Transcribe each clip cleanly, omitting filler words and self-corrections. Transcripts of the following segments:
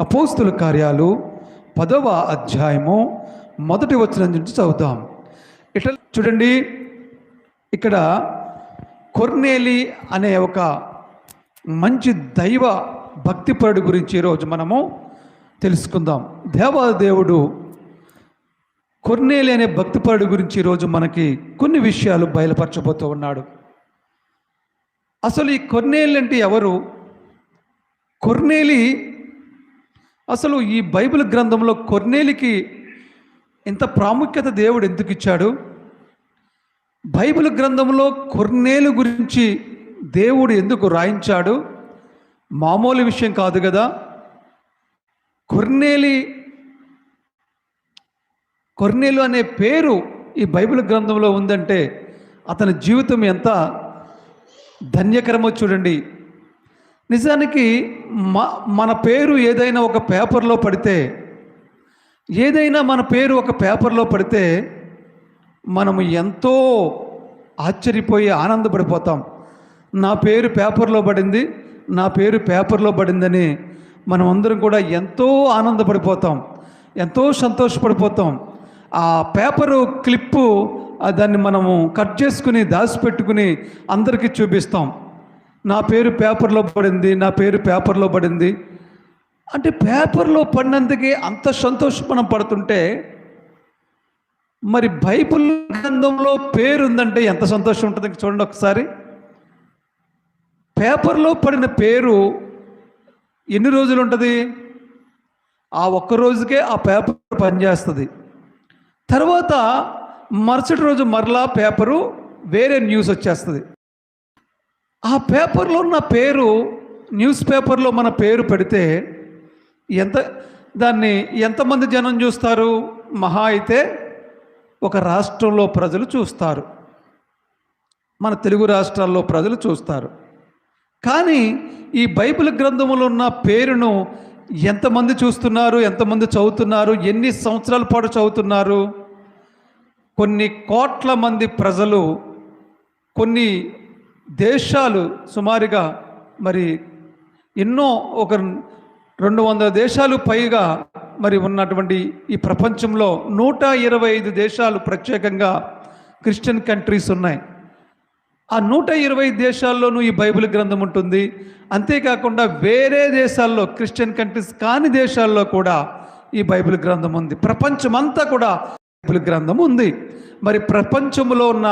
అపోస్తుల కార్యాలు 10వ అధ్యాయము 1వ వచనం నుంచి చదువుతాం. ఇట్లా చూడండి, ఇక్కడ కొర్నేలి అనే ఒక మంచి దైవ భక్తిపరుడు గురించి ఈరోజు మనము తెలుసుకుందాం. దేవాదేవుడు కొర్నేలి అనే భక్తిపరుడు గురించి ఈరోజు మనకి కొన్ని విషయాలు బయలుపరచబోతూ ఉన్నాడు. అసలు ఈ కొర్నేలి అంటే ఎవరు? కొర్నేలి అసలు ఈ బైబిల్ గ్రంథంలో కొర్నేలికి ఇంత ప్రాముఖ్యత దేవుడు ఎందుకు ఇచ్చాడు? బైబిల్ గ్రంథంలో కొర్నేలు గురించి దేవుడు ఎందుకు రాయించాడు? మామూలు విషయం కాదు కదా. కొర్నేలు అనే పేరు ఈ బైబిల్ గ్రంథంలో ఉందంటే అతని జీవితం ఎంత ధన్యకరమో చూడండి. నిజానికి మన పేరు ఏదైనా ఒక పేపర్లో పడితే, మన పేరు ఒక పేపర్లో పడితే మనము ఎంతో ఆశ్చర్యపోయి ఆనందపడిపోతాం. నా పేరు పేపర్లో పడింది, నా పేరు పేపర్లో పడిందని మనం అందరం కూడా ఎంతో ఆనందపడిపోతాం, ఎంతో సంతోషపడిపోతాం. ఆ పేపరు క్లిప్పు దాన్ని మనము కట్ చేసుకుని దాచిపెట్టుకుని అందరికీ చూపిస్తాం. నా పేరు పేపర్లో పడింది, నా పేరు పేపర్లో పడింది అంటే పేపర్లో పడినందుకే అంత సంతోషం మనం పడుతుంటే, మరి బైబిల్ గ్రంథంలో పేరు ఉందంటే ఎంత సంతోషం ఉంటుంది చూడండి ఒకసారి. పేపర్లో పడిన పేరు ఎన్ని రోజులు ఉంటుంది? ఆ ఒక్క రోజుకే ఆ పేపర్ పనిచేస్తుంది. తర్వాత మరుసటి రోజు మరలా పేపరు వేరే న్యూస్ వచ్చేస్తుంది. ఆ పేపర్లో ఉన్న పేరు న్యూస్ పేపర్లో మన పేరు పెడితే దాన్ని ఎంతమంది జనం చూస్తారు? మహా అయితే ఒక రాష్ట్రంలో ప్రజలు చూస్తారు, మన తెలుగు రాష్ట్రాల్లో ప్రజలు చూస్తారు. కానీ ఈ బైబిల్ గ్రంథంలో ఉన్న పేరును ఎంతమంది చూస్తున్నారు, ఎంతమంది చదువుతున్నారు, ఎన్ని సంవత్సరాల పాటు చదువుతున్నారు? కొన్ని కోట్ల మంది ప్రజలు, కొన్ని దేశాలు, సుమారుగా మరి ఎన్నో ఒక 200 దేశాలు పైగా మరి ఉన్నటువంటి ఈ ప్రపంచంలో 125 దేశాలు ప్రత్యేకంగా క్రిస్టియన్ కంట్రీస్ ఉన్నాయి. ఆ 120 దేశాల్లోనూ ఈ బైబిల్ గ్రంథం ఉంటుంది. అంతేకాకుండా వేరే దేశాల్లో, క్రిస్టియన్ కంట్రీస్ కాని దేశాల్లో కూడా ఈ బైబిల్ గ్రంథం ఉంది. ప్రపంచమంతా కూడా బైబిల్ గ్రంథం ఉంది. మరి ప్రపంచంలో ఉన్న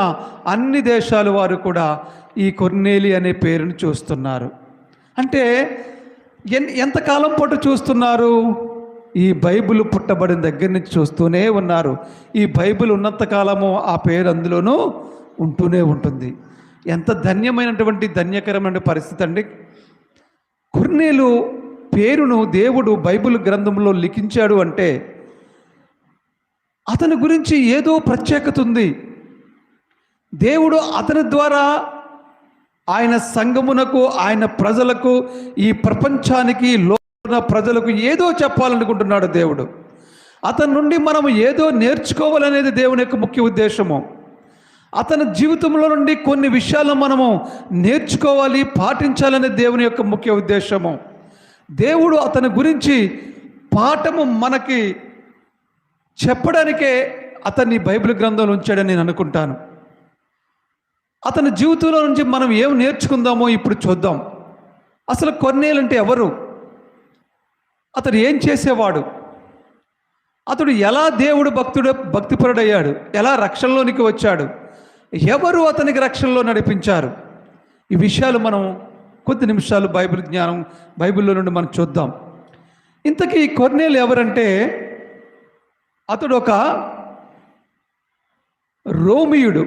అన్ని దేశాల వారు కూడా ఈ కొర్నేలి అనే పేరును చూస్తున్నారు. అంటే ఎంతకాలం పాటు చూస్తున్నారు? ఈ బైబిల్ పుట్టబడిన దగ్గర నుంచి చూస్తూనే ఉన్నారు. ఈ బైబిల్ ఉన్నంతకాలము ఆ పేరు అందులోనూ ఉంటూనే ఉంటుంది. ఎంత ధన్యమైనటువంటి ధన్యకరమైన పరిస్థితి అండి. కొర్నేలు పేరును దేవుడు బైబిల్ గ్రంథంలో లిఖించాడు అంటే అతని గురించి ఏదో ప్రత్యేకత ఉంది. దేవుడు అతని ద్వారా ఆయన సంఘమునకు, ఆయన ప్రజలకు, ఈ ప్రపంచానికి లోన ప్రజలకు ఏదో చెప్పాలనుకుంటున్నాడు దేవుడు. అతని నుండి మనం ఏదో నేర్చుకోవాలనేది దేవుని యొక్క ముఖ్య ఉద్దేశము. అతని జీవితంలో నుండి కొన్ని విషయాలను మనము నేర్చుకోవాలి, పాటించాలనే దేవుని యొక్క ముఖ్య ఉద్దేశము. దేవుడు అతని గురించి పాఠము మనకి చెప్పడానికే అతన్ని బైబిల్ గ్రంథంలో ఉంచాడని నేను అనుకుంటాను. అతని జీవితంలో నుంచి మనం ఏం నేర్చుకుందామో ఇప్పుడు చూద్దాం. అసలు కొర్నేలు అంటే ఎవరు? అతడు ఏం చేసేవాడు? అతడు ఎలా దేవుడు భక్తిపరుడయ్యాడు? ఎలా రక్షణలోనికి వచ్చాడు? ఎవరు అతనికి రక్షణలో నడిపించారు? ఈ విషయాలు మనం కొద్ది నిమిషాలు బైబిల్లో నుండి మనం చూద్దాం. ఇంతకీ కొర్నేలు ఎవరంటే అతడు ఒక రోమియుడు.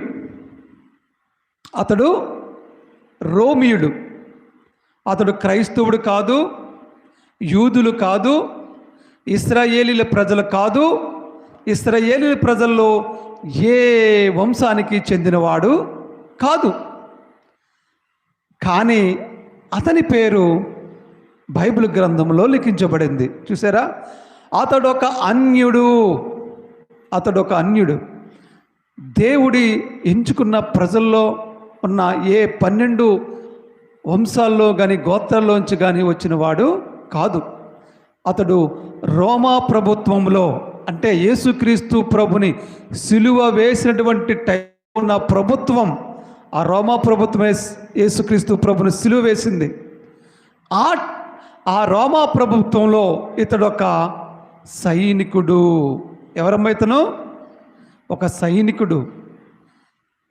అతడు క్రైస్తవుడు కాదు, యూదులు కాదు, ఇశ్రాయేలీల ప్రజలు కాదు, ఇశ్రాయేలీల ప్రజల్లో ఏ వంశానికి చెందినవాడు కాదు. కానీ అతని పేరు బైబిల్ గ్రంథంలో లిఖించబడింది. చూసారా? అతడొక అన్యుడు. దేవుడి ఎంచుకున్న ప్రజల్లో ఉన్న ఏ 12 వంశాల్లో కానీ గోత్రాల్లోంచి కానీ వచ్చిన వాడు కాదు. అతడు రోమా ప్రభుత్వంలో, అంటే యేసుక్రీస్తు ప్రభుని సిలువ వేసినటువంటి టైం ఉన్న ప్రభుత్వం, ఆ రోమా ప్రభుత్వమే యేసుక్రీస్తు ప్రభుని సిలువ వేసింది. ఆ రోమా ప్రభుత్వంలో ఇతడు ఒక సైనికుడు. ఎవరమ్మా ఇతను? ఒక సైనికుడు.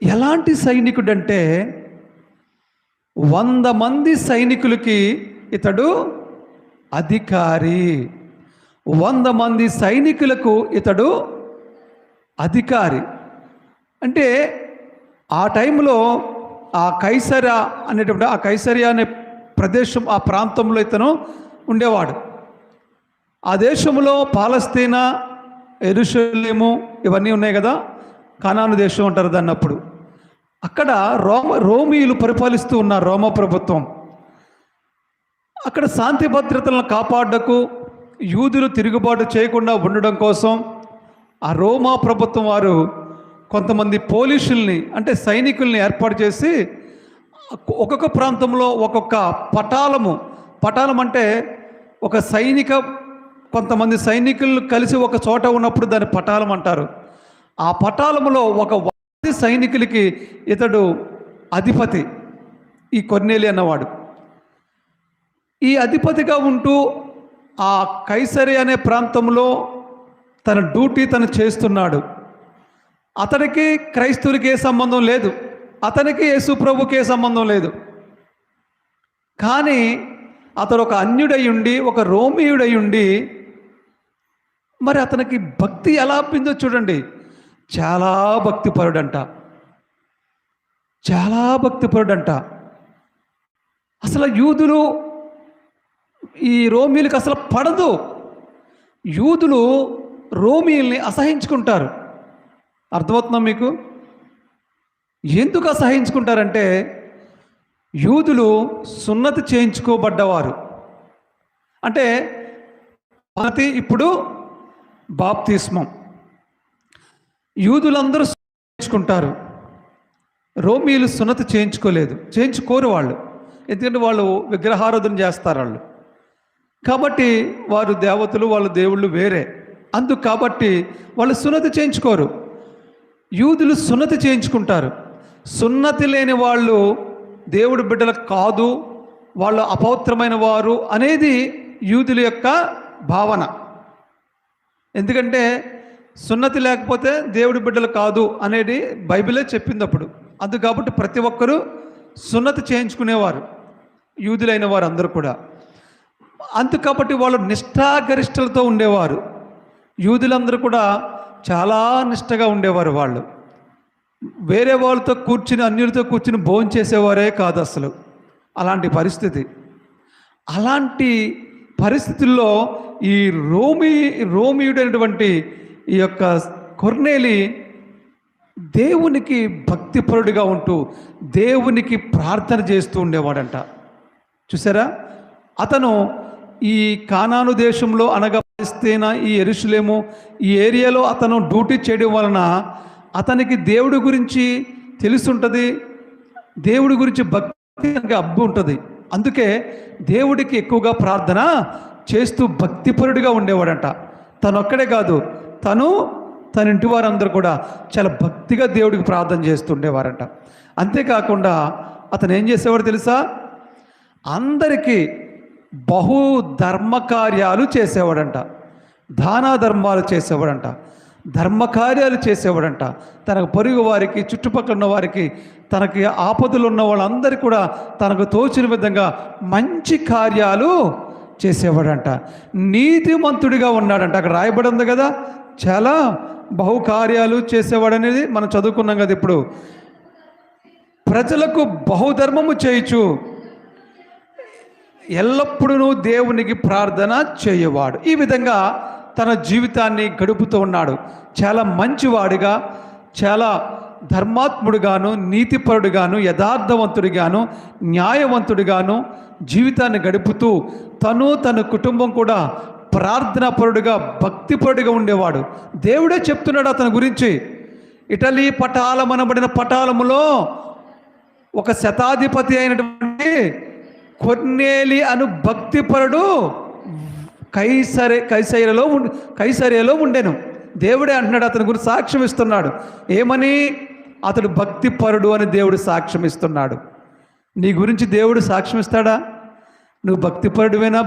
ఎలాంటి సైనికుడు అంటే 100 మంది సైనికులకి ఇతడు అధికారి. 100 మంది సైనికులకు ఇతడు అధికారి. అంటే ఆ టైంలో ఆ కైసరియా అనేటువంటి, ఆ కైసరియా అనే ప్రదేశం, ఆ ప్రాంతంలో ఇతను ఉండేవాడు. ఆ దేశంలో పాలస్తీనా, యెరూషలేము ఇవన్నీ ఉన్నాయి కదా, కానాను దేశం అంటారు దాన్ని. అప్పుడు అక్కడ రోమీయులు పరిపాలిస్తూ ఉన్నారు, రోమా ప్రభుత్వం. అక్కడ శాంతి భద్రతలను కాపాడకు, యూదులు తిరుగుబాటు చేయకుండా ఉండడం కోసం ఆ రోమా ప్రభుత్వం వారు కొంతమంది పోలీసుల్ని, అంటే సైనికుల్ని ఏర్పాటు చేసి ఒక్కొక్క ప్రాంతంలో ఒక్కొక్క పటాలం అంటే ఒక కొంతమంది సైనికులు కలిసి ఒక చోట ఉన్నప్పుడు దాన్ని పటాలం అంటారు. ఆ పటాలంలో ఒక 100 సైనికులకి ఇతడు అధిపతి, ఈ కొర్నేలి అన్నవాడు. ఈ అధిపతిగా ఉంటూ ఆ కైసరి అనే ప్రాంతంలో తన డ్యూటీ తను చేస్తున్నాడు. అతనికి క్రైస్తవులకి ఏ సంబంధం లేదు, అతనికి యేసు ప్రభుకి ఏ సంబంధం లేదు. కానీ అతడు ఒక అన్యుడై ఉండి, ఒక రోమీయుడై ఉండి, మరి అతనికి భక్తి ఎలా అప్పిందో చూడండి. చాలా భక్తిపరుడంట, చాలా భక్తిపరుడంట. అసలు యూదులు, ఈ రోమీయులకు అసలు పడదు. యూదులు రోమీయుల్ని అసహించుకుంటారు. అర్థమవుతుందా మీకు? ఎందుకు అసహించుకుంటారంటే యూదులు సున్నతి చేయించుకోబడ్డవారు. అంటే ఇప్పుడు బాప్తిస్మం యూదులందరూ చేయించుకుంటారు, రోమీయులు సున్నతి చేయించుకోరు వాళ్ళు. ఎందుకంటే వాళ్ళు విగ్రహారాధన చేస్తారు వాళ్ళు. కాబట్టి వారు దేవతలు, వాళ్ళ దేవుళ్ళు వేరే. అందుకు కాబట్టి వాళ్ళు సున్నతి చేయించుకోరు. యూదులు సున్నతి చేయించుకుంటారు. సున్నతి లేని వాళ్ళు దేవుడి బిడ్డలు కాదు, వాళ్ళు అపవిత్రమైన వారు అనేది యూదుల యొక్క భావన. ఎందుకంటే సున్నతి లేకపోతే దేవుడి బిడ్డలు కాదు అనేది బైబిలే చెప్పింది అప్పుడు. అందుకు కాబట్టి ప్రతి ఒక్కరూ సున్నతి చేయించుకునేవారు, యూదులైన వారు అందరూ కూడా. అందుకు కాబట్టి వాళ్ళు నిష్ఠాగరిష్టలతో ఉండేవారు. యూదులందరూ కూడా చాలా నిష్టగా ఉండేవారు. వాళ్ళు వేరే వాళ్ళతో కూర్చుని, అన్యులతో కూర్చుని భోజనం చేసేవారే కాదు అసలు. అలాంటి పరిస్థితి. అలాంటి పరిస్థితుల్లో ఈ రోమీయుడైనటువంటి ఈ యొక్క కొర్నేలి దేవునికి భక్తిపరుడిగా ఉంటూ దేవునికి ప్రార్థన చేస్తూ ఉండేవాడంట. చూసారా? అతను ఈ కానాను దేశంలో, అనగా పాలస్తీనా, ఈ యెరూషలేము ఈ ఏరియాలో అతను డ్యూటీ చేయడం వలన అతనికి దేవుడి గురించి తెలుసుంటుంది, దేవుడి గురించి భక్తి అబ్బు ఉంటుంది. అందుకే దేవుడికి ఎక్కువగా ప్రార్థన చేస్తూ భక్తిపరుడిగా ఉండేవాడంట. తను ఒక్కడే కాదు, తన ఇంటి వారందరూ కూడా చాలా భక్తిగా దేవుడికి ప్రార్థన చేస్తుండేవారంట. అంతేకాకుండా అతను ఏం చేసేవాడు తెలుసా? అందరికీ బహు ధర్మకార్యాలు చేసేవాడంట, దానా ధర్మాలు చేసేవాడంట, ధర్మకార్యాలు చేసేవాడంట. తనకు పొరుగు వారికి, చుట్టుపక్కల ఉన్న వారికి, తనకి ఆపదలు ఉన్న వాళ్ళందరికీ కూడా తనకు తోచిన విధంగా మంచి కార్యాలు చేసేవాడంట. నీతిమంతుడిగా ఉన్నాడంట. అక్కడ రాయబడి ఉంది కదా, చాలా బహుకార్యాలు చేసేవాడనేది మనం చదువుకున్నాం కదా. ఇప్పుడు ప్రజలకు బహుధర్మము చేయుచు ఎల్లప్పుడూ దేవునికి ప్రార్థన చేయవాడు. ఈ విధంగా తన జీవితాన్ని గడుపుతూ ఉన్నాడు. చాలా మంచివాడిగా, చాలా ధర్మాత్ముడుగాను, నీతిపరుడుగాను, యథార్థవంతుడిగాను, న్యాయవంతుడిగాను జీవితాన్ని గడుపుతూ తన కుటుంబం కూడా ప్రార్థనాపరుడుగా, భక్తిపరుడుగా ఉండేవాడు. దేవుడే చెప్తున్నాడు అతని గురించి. ఇటలీ పటాలం అనబడిన పటాలములో ఒక శతాధిపతి అయినటువంటి కొర్నేలి అను భక్తిపరుడు కైసరేలో ఉండెను. దేవుడే అంటున్నాడు, అతని గురించి సాక్ష్యం ఇస్తున్నాడు. ఏమని? అతడు భక్తిపరుడు అని దేవుడు సాక్ష్యం ఇస్తున్నాడు. నీ గురించి దేవుడు సాక్ష్యం ఇస్తాడా? నువ్వు భక్తిపరుడువేనా?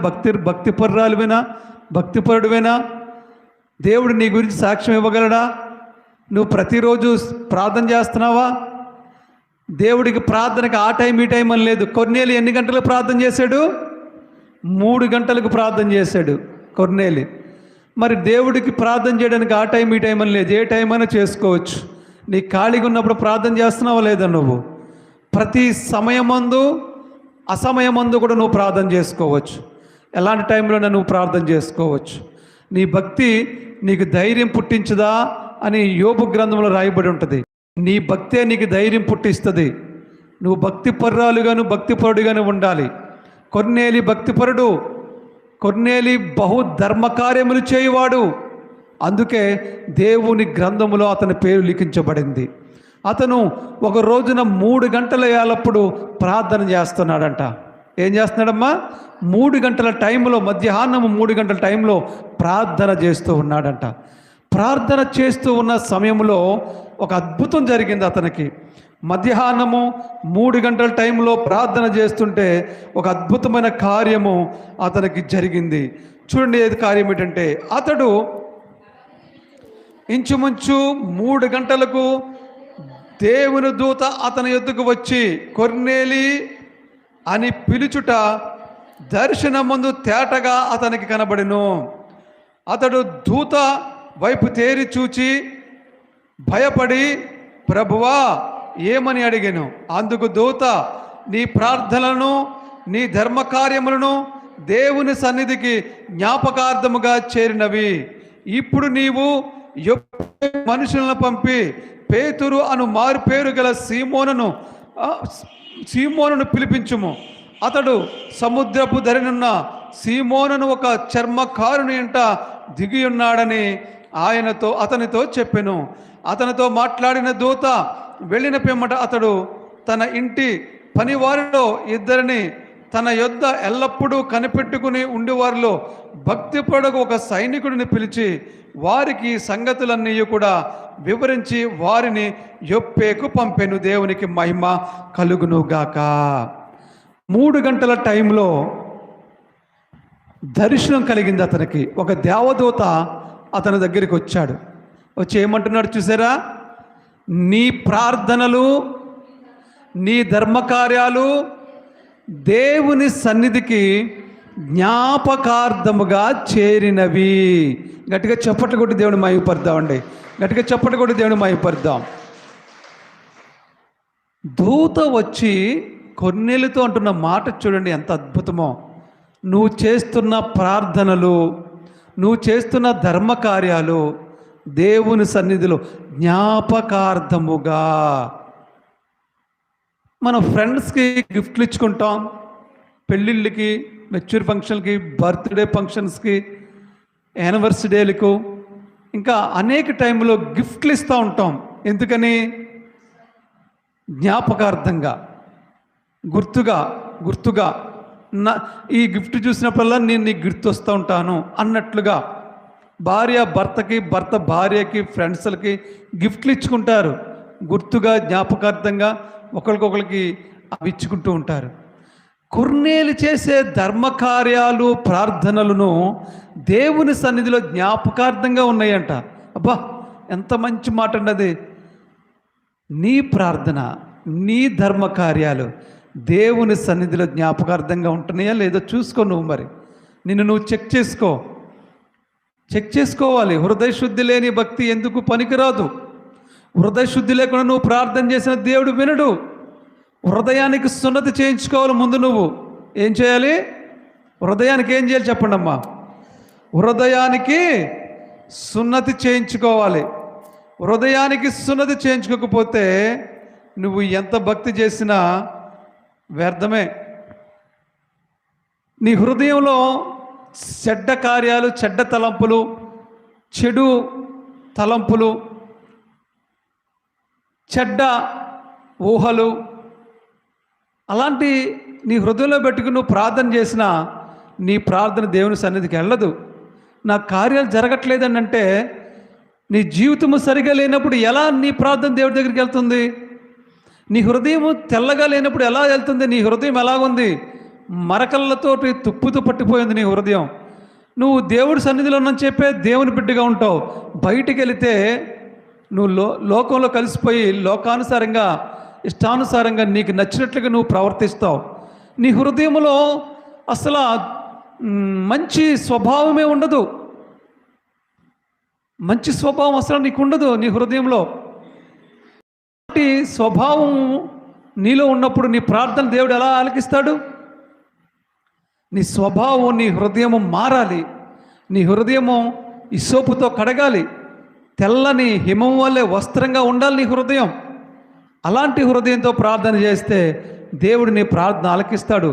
భక్తిపరుడువేనా? దేవుడు నీ గురించి సాక్ష్యం ఇవ్వగలడా? నువ్వు ప్రతిరోజు ప్రార్థన చేస్తున్నావా? దేవుడికి ప్రార్థనకి ఆ టైం ఈ టైం అని లేదు. కొర్నేలి ఎన్ని గంటలకు ప్రార్థన చేశాడు? 3 గంటలకు ప్రార్థన చేశాడు కొర్నేలి. మరి దేవుడికి ప్రార్థన చేయడానికి ఆ టైం ఈ టైం అని లేదు, ఏ టైం అయినా చేసుకోవచ్చు. నీ ఖాళీగా ఉన్నప్పుడు ప్రార్థన చేస్తున్నావా లేదా? నువ్వు ప్రతి సమయమందు అసమయమందు కూడా నువ్వు ప్రార్థన చేసుకోవచ్చు. ఎలాంటి టైంలోనే నువ్వు ప్రార్థన చేసుకోవచ్చు. నీ భక్తి నీకు ధైర్యం పుట్టించదా అని యోబు గ్రంథంలో రాయబడి ఉంటుంది. నీ భక్తే నీకు ధైర్యం పుట్టిస్తుంది. నువ్వు భక్తిపరుడుగాను ఉండాలి. కొర్నేలి భక్తిపరుడు, కొర్నేలి బహు ధర్మకార్యములు చేయువాడు. అందుకే దేవుని గ్రంథములో అతని పేరు లిఖించబడింది. అతను ఒక రోజున 3 గంటల ఏళ్ళప్పుడు ప్రార్థన చేస్తున్నాడంట. ఏం చేస్తున్నాడమ్మా? 3 గంటల టైంలో, మధ్యాహ్నం 3 గంటల టైంలో ప్రార్థన చేస్తూ ఉన్నాడంట. ప్రార్థన చేస్తూ ఉన్న సమయంలో ఒక అద్భుతం జరిగింది అతనికి. మధ్యాహ్నము 3 గంటల టైంలో ప్రార్థన చేస్తుంటే ఒక అద్భుతమైన కార్యము అతనికి జరిగింది. చూడండి, ఏది కార్యం ఏంటంటే, అతడు ఇంచుమించు 3 గంటలకు దేవుని దూత అతని యొద్దకు వచ్చి కొర్నేలి అని పిలుచుట దర్శనమందు తేటగా అతనికి కనబడెను. అతడు దూత వైపు తేరి చూచి భయపడి, ప్రభువా ఏమని అడిగాను. అందుకు దూత, నీ ప్రార్థనలను నీ ధర్మకార్యములను దేవుని సన్నిధికి జ్ఞాపకార్థముగా చేరినవి. ఇప్పుడు నీవు మనుషులను పంపి పేతురు అను మారు పేరు గల సీమోనును పిలిపించుము. అతడు సముద్రపు ధరినున్న సీమోనును ఒక చర్మకారుని ఇంట దిగి ఉన్నాడని అతనితో చెప్పెను. అతనితో మాట్లాడిన దూత వెళ్ళిన పిమ్మట అతడు తన ఇంటి పనివారిలో 2 తన యొద్ద ఎల్లప్పుడూ కనిపెట్టుకుని ఉండేవారిలో భక్తిపరుడు ఒక సైనికుడిని పిలిచి వారికి సంగతులన్నీ కూడా వివరించి వారిని యొప్పేకు పంపెను. దేవునికి మహిమ కలుగునుగాక. 3 గంటల టైంలో దర్శనం కలిగింది అతనికి. ఒక దేవదూత అతని దగ్గరికి వచ్చాడు. వచ్చి ఏమంటున్నాడు చూసారా? నీ ప్రార్థనలు నీ ధర్మకార్యాలు దేవుని సన్నిధికి జ్ఞాపకార్థముగా చేరినవి. గట్టిగా చప్పట్లు కొట్టి దేవుని మహిమపరుద్దామండి. గట్టిగా చప్పట్లు కొట్టి దేవుని మహిమపరుద్దాం. దూత వచ్చి కొర్నేలితో అంటున్న మాట చూడండి, ఎంత అద్భుతమో. నువ్వు చేస్తున్న ప్రార్థనలు, నువ్వు చేస్తున్న ధర్మకార్యాలు దేవుని సన్నిధిలో జ్ఞాపకార్థముగా. మనం ఫ్రెండ్స్కి గిఫ్ట్లు ఇచ్చుకుంటాం, పెళ్ళిళ్ళకి, మెచ్యూర్ ఫంక్షన్కి, బర్త్డే ఫంక్షన్స్కి, యానివర్సరీలకు, ఇంకా అనేక టైంలో గిఫ్ట్లు ఇస్తూ ఉంటాం. ఎందుకని? జ్ఞాపకార్థంగా, గుర్తుగా ఈ గిఫ్ట్ చూసినప్పుడల్లా నేను నీకు గుర్తొస్తూ ఉంటాను అన్నట్లుగా. భార్య భర్తకి, భర్త భార్యకి, ఫ్రెండ్స్లకి గిఫ్ట్లు ఇచ్చుకుంటారు. గుర్తుగా, జ్ఞాపకార్థంగా ఒకరికొకరికి అవి ఇచ్చుకుంటూ ఉంటారు. కొర్నేలి చేసే ధర్మకార్యాలు, ప్రార్థనలను దేవుని సన్నిధిలో జ్ఞాపకార్థంగా ఉన్నాయంట. అబ్బా, ఎంత మంచి మాట అన్నది. నీ ప్రార్థన, నీ ధర్మకార్యాలు దేవుని సన్నిధిలో జ్ఞాపకార్థంగా ఉంటున్నాయా లేదో చూసుకో. నువ్వు మరి నువ్వు చెక్ చేసుకోవాలి. హృదయ శుద్ధి లేని భక్తి ఎందుకు పనికిరాదు. హృదయ శుద్ధి లేకుండా నువ్వు ప్రార్థన చేసిన దేవుడు వినడు. హృదయానికి సున్నతి చేయించుకోవాలి. ముందు నువ్వు ఏం చేయాలి? హృదయానికి ఏం చేయాలి చెప్పండి అమ్మా? హృదయానికి సున్నతి చేయించుకోవాలి. హృదయానికి సున్నతి చేయించుకోకపోతే నువ్వు ఎంత భక్తి చేసినా వ్యర్థమే. నీ హృదయంలో చెడ్డ కార్యాలు, చెడ్డ తలంపులు, చెడు తలంపులు, చెడ్డ ఊహలు, అలాంటి నీ హృదయంలో పెట్టుకుని నువ్వు ప్రార్థన చేసినా నీ ప్రార్థన దేవుని సన్నిధికి వెళ్ళదు. నా కార్యాలు జరగట్లేదని అంటే నీ జీవితము సరిగా లేనప్పుడు ఎలా నీ ప్రార్థన దేవుడి దగ్గరికి వెళ్తుంది? నీ హృదయం తెల్లగా లేనప్పుడు ఎలా వెళ్తుంది? నీ హృదయం ఎలాగుంది? మరకళ్ళతోటి తుప్పుతూ పట్టిపోయింది నీ హృదయం. నువ్వు దేవుడి సన్నిధిలో ఉన్నని చెప్పే దేవుని బిడ్డగా ఉంటావు. బయటికి వెళితే నువ్వు లోకంలో కలిసిపోయి లోకానుసారంగా ఇష్టానుసారంగా నీకు నచ్చినట్లుగా నువ్వు ప్రవర్తిస్తావు. నీ హృదయంలో అసలు మంచి స్వభావమే ఉండదు. మంచి స్వభావం అసలు నీకు ఉండదు నీ హృదయంలో. స్వభావం నీలో ఉన్నప్పుడు నీ ప్రార్థన దేవుడు ఎలా ఆలకిస్తాడు? నీ స్వభావం, నీ హృదయము మారాలి. నీ హృదయము ఇసోపుతో కడగాలి. తెల్లని హిమం వల్లే వస్త్రంగా ఉండాలి నీ హృదయం. అలాంటి హృదయంతో ప్రార్థన చేస్తే దేవుడు నీ ప్రార్థన ఆలకిస్తాడు.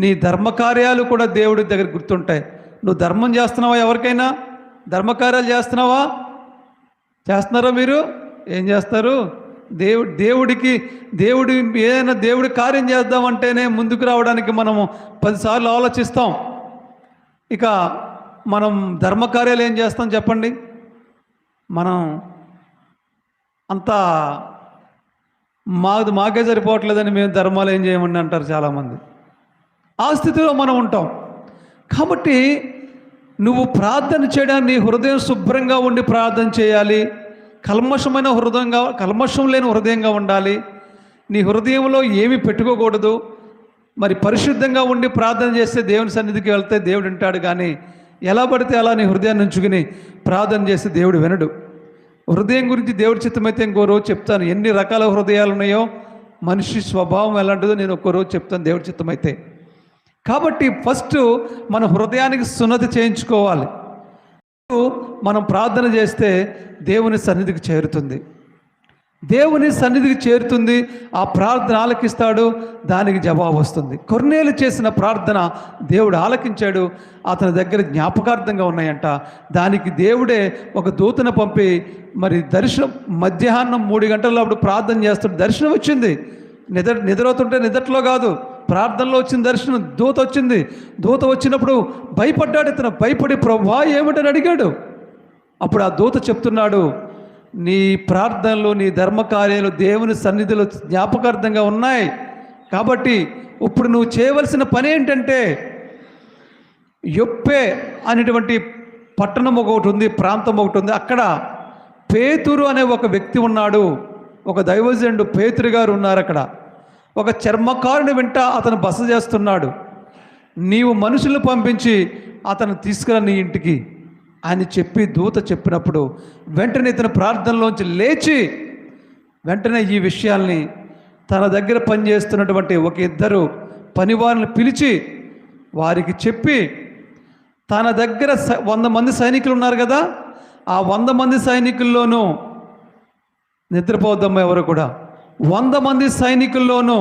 నీ ధర్మకార్యాలు కూడా దేవుడి దగ్గర గుర్తుంటాయి. నువ్వు ధర్మం చేస్తున్నావా? ఎవరికైనా ధర్మకార్యాలు చేస్తున్నారా మీరు? ఏం చేస్తారు? దేవుడికి ఏదైనా దేవుడి కార్యం చేద్దామంటేనే ముందుకు రావడానికి మనము 10 సార్లు ఆలోచిస్తాం. ఇక మనం ధర్మకార్యాలు ఏం చేస్తాం చెప్పండి? మనం అంతా మాకే సరిపోవట్లేదని మేము ధర్మాలు ఏం చేయమండి అంటారు చాలామంది. ఆ స్థితిలో మనం ఉంటాం. కాబట్టి నువ్వు ప్రార్థన చేయడానికి నీ హృదయం శుభ్రంగా ఉండి ప్రార్థన చేయాలి. కల్మషం లేని హృదయంగా ఉండాలి. నీ హృదయంలో ఏమీ పెట్టుకోకూడదు. మరి పరిశుద్ధంగా ఉండి ప్రార్థన చేస్తే దేవుని సన్నిధికి వెళ్తే దేవుడు వింటాడు. కానీ ఎలా పడితే అలా నీ హృదయాన్ని ఉంచుకుని ప్రార్థన చేస్తే దేవుడు వినడు. హృదయం గురించి దేవుడి చిత్తమైతే ఇంకో రోజు చెప్తాను. ఎన్ని రకాల హృదయాలు ఉన్నాయో, మనిషి స్వభావం ఎలాంటిదో నేను ఒక్కో రోజు చెప్తాను దేవుడి చిత్తమైతే. కాబట్టి ఫస్ట్ మన హృదయానికి సున్నతి చేయించుకోవాలి. మనం ప్రార్థన చేస్తే దేవుని సన్నిధికి చేరుతుంది. ఆ ప్రార్థన ఆలకిస్తాడు. దానికి జవాబు వస్తుంది. కొర్నేలు చేసిన ప్రార్థన దేవుడు ఆలకించాడు. అతని దగ్గర జ్ఞాపకార్థంగా ఉన్నాయంట. దానికి దేవుడే ఒక దూతను పంపి మరి దర్శనం మధ్యాహ్నం 3 గంటల అప్పుడు ప్రార్థన చేస్తాడు. దర్శనం వచ్చింది. నిద్రవుతుంటే నిద్రలో కాదు, ప్రార్థనలో వచ్చిన దర్శనం. దూత వచ్చింది. దూత వచ్చినప్పుడు భయపడ్డాడు. ఇతను భయపడి ప్రభువా ఏమిటని అడిగాడు. అప్పుడు ఆ దూత చెప్తున్నాడు, నీ ప్రార్థనలు, నీ ధర్మకార్యాలు దేవుని సన్నిధిలో జ్ఞాపకార్థంగా ఉన్నాయి. కాబట్టి ఇప్పుడు నువ్వు చేయవలసిన పని ఏంటంటే, యొప్పే అనేటువంటి పట్టణం ఒకటి ఉంది, ప్రాంతం ఒకటి ఉంది. అక్కడ పేతురు అనే ఒక వ్యక్తి ఉన్నాడు. ఒక దైవజనుడు పేతురు గారు ఉన్నారు అక్కడ. ఒక చర్మకారుని వెంట అతను బస చేస్తున్నాడు. నీవు మనుషులు పంపించి అతను తీసుకురా నీ ఇంటికి అని చెప్పి దూత చెప్పినప్పుడు వెంటనే ఇతను ప్రార్థనలోంచి లేచి వెంటనే ఈ విషయాల్ని తన దగ్గర పనిచేస్తున్నటువంటి ఒక 2 పనివారిని పిలిచి వారికి చెప్పి, తన దగ్గర 100 మంది సైనికులు ఉన్నారు కదా, ఆ 100 మంది సైనికుల్లోనూ నిద్రపోద్దమ్మ ఎవరు కూడా 100 మంది సైనికుల్లోనూ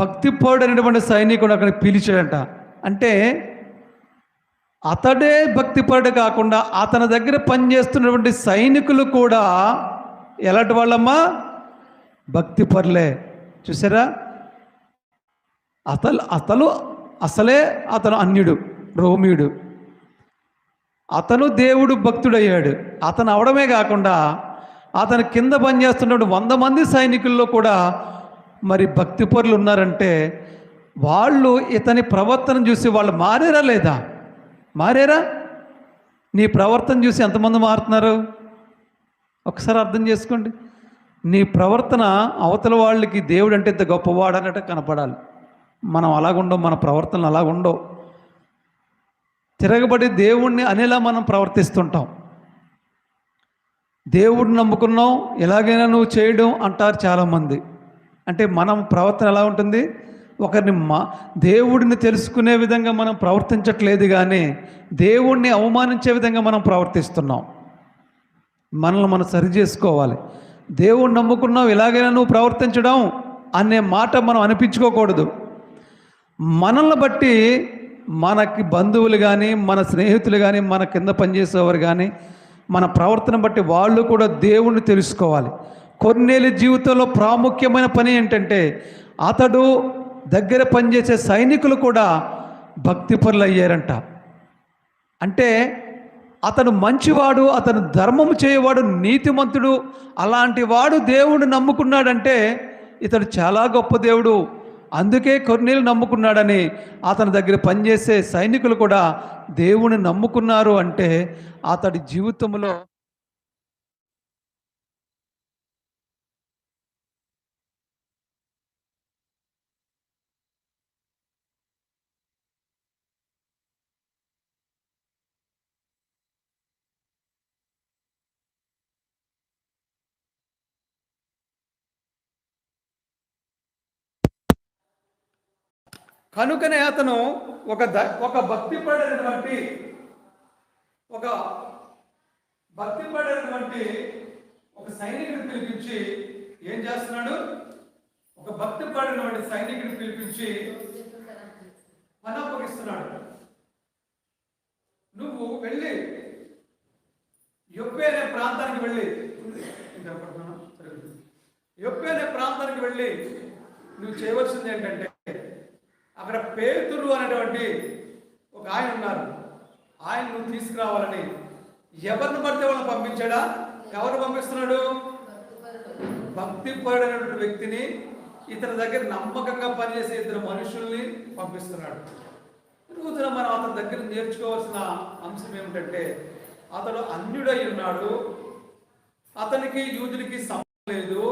భక్తిపరుడు అనేటువంటి సైనికుడు అక్కడికి పిలిచాడంట. అంటే అతడే భక్తిపరుడు కాకుండా అతని దగ్గర పనిచేస్తున్నటువంటి సైనికులు కూడా ఎలాంటి వాళ్ళమ్మా? భక్తిపరులే. చూసారా? అతను అన్యుడు, రోమియుడు. అతను దేవుడు భక్తుడయ్యాడు. అతను అవడమే కాకుండా అతని కింద పనిచేస్తున్నప్పుడు 100 మంది సైనికుల్లో కూడా మరి భక్తిపరులు ఉన్నారంటే వాళ్ళు ఇతని ప్రవర్తన చూసి వాళ్ళు మారేరా లేదా? మారేరా? నీ ప్రవర్తన చూసి ఎంతమంది మారుతున్నారు ఒకసారి అర్థం చేసుకోండి. నీ ప్రవర్తన అవతల వాళ్ళకి దేవుడు అంటే ఇంత గొప్పవాడు అన్నట్టు కనపడాలి. మనం అలాగుండవు, మన ప్రవర్తనలు అలాగుండవు. తిరగబడి దేవుణ్ణి అనేలా మనం ప్రవర్తిస్తుంటాం. దేవుడిని నమ్ముకున్నాం, ఎలాగైనా నువ్వు చేయడం అంటారు చాలామంది. అంటే మనం ప్రవర్తన ఎలా ఉంటుంది? ఒకరిని దేవుడిని తెలుసుకునే విధంగా మనం ప్రవర్తించట్లేదు, కానీ దేవుణ్ణి అవమానించే విధంగా మనం ప్రవర్తిస్తున్నాం. మనల్ని మనం సరి చేసుకోవాలి. దేవుణ్ణి నమ్ముకున్నావు, ఎలాగైనా నువ్వు ప్రవర్తించడం అనే మాట మనం అనిపించుకోకూడదు. మనల్ని బట్టి మనకి బంధువులు కానీ, మన స్నేహితులు కానీ, మన కింద పనిచేసేవారు కానీ, మన ప్రవర్తన బట్టి వాళ్ళు కూడా దేవుణ్ణి తెలుసుకోవాలి. కొర్నేలు జీవితంలో ప్రాముఖ్యమైన పని ఏంటంటే, అతడు దగ్గర పనిచేసే సైనికులు కూడా భక్తిపరులు అయ్యారంట. అంటే అతను మంచివాడు, అతను ధర్మము చేయవాడు, నీతిమంతుడు, అలాంటి వాడు దేవుడు నమ్ముకున్నాడంటే ఇతడు చాలా గొప్ప దేవుడు, అందుకే కొర్నేలు నమ్ముకున్నాడని అతని దగ్గర పనిచేసే సైనికులు కూడా దేవుని నమ్ముకున్నారు. అంటే అతడి జీవితంలో కనుకనే అతను ఒక భక్తి పడినటువంటి ఒక భక్తి పడినటువంటి ఒక సైనికుడిని పిలిపించి ఏం చేస్తున్నాడు? ఒక భక్తి పడినటువంటి సైనికుడిని పిలిపించి పని అప్పగిస్తున్నాడు. నువ్వు వెళ్ళి యొప్పే అనే ప్రాంతానికి వెళ్ళి నువ్వు చేయవలసింది ఏంటంటే, అక్కడ పేతురు అనేటువంటి ఒక ఆయన ఉన్నారు, ఆయన నువ్వు తీసుకురావాలని. ఎవరిని పడితే వాళ్ళని పంపించాడా? ఎవరు పంపిస్తున్నాడు? భక్తిపరుడైనటువంటి వ్యక్తిని, ఇతని దగ్గర నమ్మకంగా పనిచేసే ఇద్దరు మనుషుల్ని పంపిస్తున్నాడు. రోజున మనం అతని దగ్గర నేర్చుకోవాల్సిన అంశం ఏమిటంటే, అతడు అన్యుడై ఉన్నాడు, అతనికి యూదునికి సంబంధం లేదు,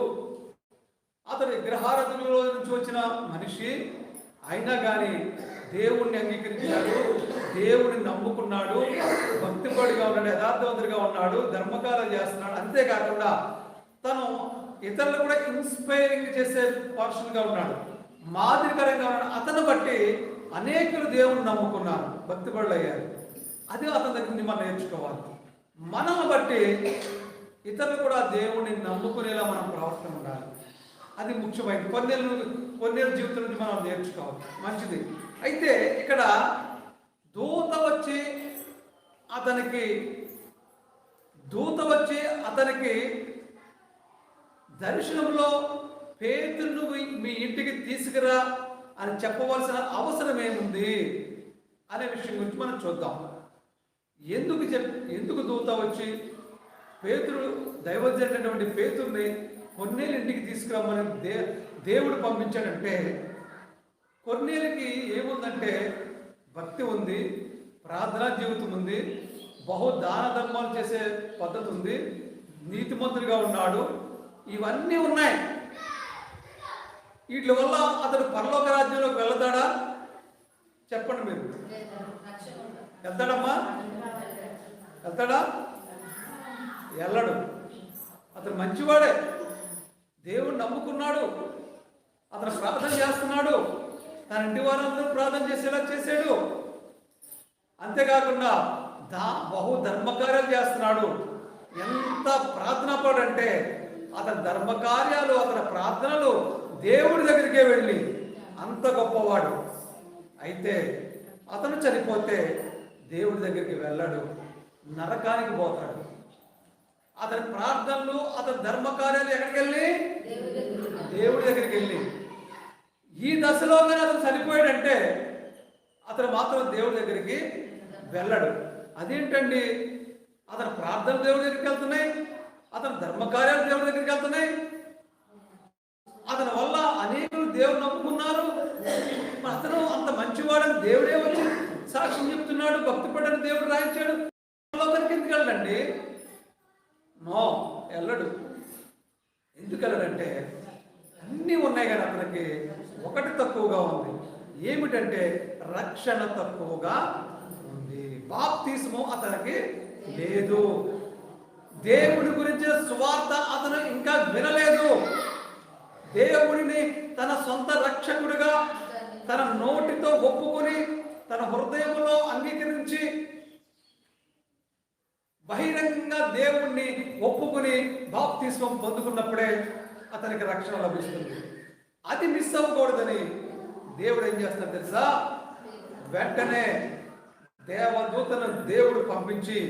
అతడు విగ్రహారాధనలో నుంచి వచ్చిన మనిషి అయినా కానీ దేవుణ్ణి అంగీకరించాడు, దేవుడిని నమ్ముకున్నాడు, భక్తిపడిగా ఉన్నాడు, యథార్థవంతుడిగా ఉన్నాడు, ధర్మకార్యం చేస్తున్నాడు. అంతేకాకుండా తను ఇతరులు కూడా ఇన్స్పైరింగ్ చేసే పర్సన్గా ఉన్నాడు, మాదిరికరంగా ఉన్నాడు. అతను బట్టి అనేకులు దేవుణ్ణి నమ్ముకున్నారు, భక్తిపడులు అయ్యారు. అది అతని దగ్గర నుంచి మనం నేర్చుకోవాలి. మనల్ని బట్టి ఇతరులు కూడా దేవుణ్ణి నమ్ముకునేలా మనం ప్రవర్తన ఉండాలి. అది ముఖ్యమైనది. కొన్నేళ్ళ జీవితం నుంచి మనం నేర్చుకోవాలి, మంచిది. అయితే ఇక్కడ దూత వచ్చి అతనికి దర్శనంలో పేతురును మీ ఇంటికి తీసుకురా అని చెప్పవలసిన అవసరం ఏముంది అనే విషయం గురించి మనం చూద్దాం. ఎందుకు దూత వచ్చి పేతురు దైవజనటువంటి పేతుర్ని కొర్నేలు ఇంటికి తీసుకురమ్మని దేవుడు పంపించాడంటే, కొర్నేలుకి ఏముందంటే భక్తి ఉంది, ప్రార్థనా జీవితం ఉంది, బహు దాన ధర్మాలు చేసే పద్ధతి ఉంది, నీతిమంతుడిగా ఉన్నాడు, ఇవన్నీ ఉన్నాయి. వీటి వల్ల అతడు పరలోక రాజ్యంలోకి వెళ్తాడా? చెప్పండి మీరు. వెళ్తాడమ్మా? వెళ్తాడా? వెళ్ళడు. అతను మంచివాడే, దేవుడు నమ్ముకున్నాడు, అతను ప్రార్థన చేస్తున్నాడు, తన ఇంటి వారందరూ ప్రార్థన చేసేలా చేశాడు. అంతేకాకుండా బహు ధర్మకార్యాలు చేస్తున్నాడు. ఎంత ప్రార్థనాపడంటే అతని ధర్మకార్యాలు, అతని ప్రార్థనలు దేవుడి దగ్గరికే వెళ్ళి అంత గొప్పవాడు. అయితే అతను చనిపోతే దేవుడి దగ్గరికి వెళ్ళాడు, నరకానికి పోతాడు. అతని ప్రార్థనలు, అతని ధర్మకార్యాలు ఎక్కడికి వెళ్ళి? దేవుడి దగ్గరికి వెళ్ళి. ఈ దశలో కానీ అతను చనిపోయాడంటే అతను మాత్రం దేవుడి దగ్గరికి వెళ్ళడు. అదేంటండి? అతని ప్రార్థనలు దేవుడి దగ్గరికి వెళ్తున్నాయి, అతని ధర్మకార్యాలు దేవుడి దగ్గరికి వెళ్తున్నాయి, అతని వల్ల అనేకులు దేవుడు నమ్ముకున్నారు. అతను అంత మంచివాడని దేవుడే వచ్చి సాక్ష్యం చెప్తున్నాడు, భక్తిపడని దేవుడు రాయించాడు. లోకానికి ఎందుకు వెళ్ళండి? నో, వెళ్ళడు. ఎందుకు వెళ్ళడంటే అన్నీ ఉన్నాయి కానీ అతనికి ఒకటి తక్కువగా ఉంది. ఏమిటంటే రక్షణ తక్కువగా ఉంది. బాప్తిస్మం అతనికి లేదు. దేవుడి గురించిన సువార్త అతను ఇంకా వినలేదు. దేవుడిని తన సొంత రక్షకుడిగా తన నోటితో ఒప్పుకొని తన హృదయంలో అంగీకరించి బహిరంగంగా దేవుణ్ణి ఒప్పుకుని బాప్తిస్మం పొందుకున్నప్పుడే అతనికి రక్షణ లభిస్తుంది. అది మిస్ అవ్వకూడదని దేవుడు ఏం చేస్తాడు తెలుసా? వెంటనే దేవదూతను దేవుడు పంపించి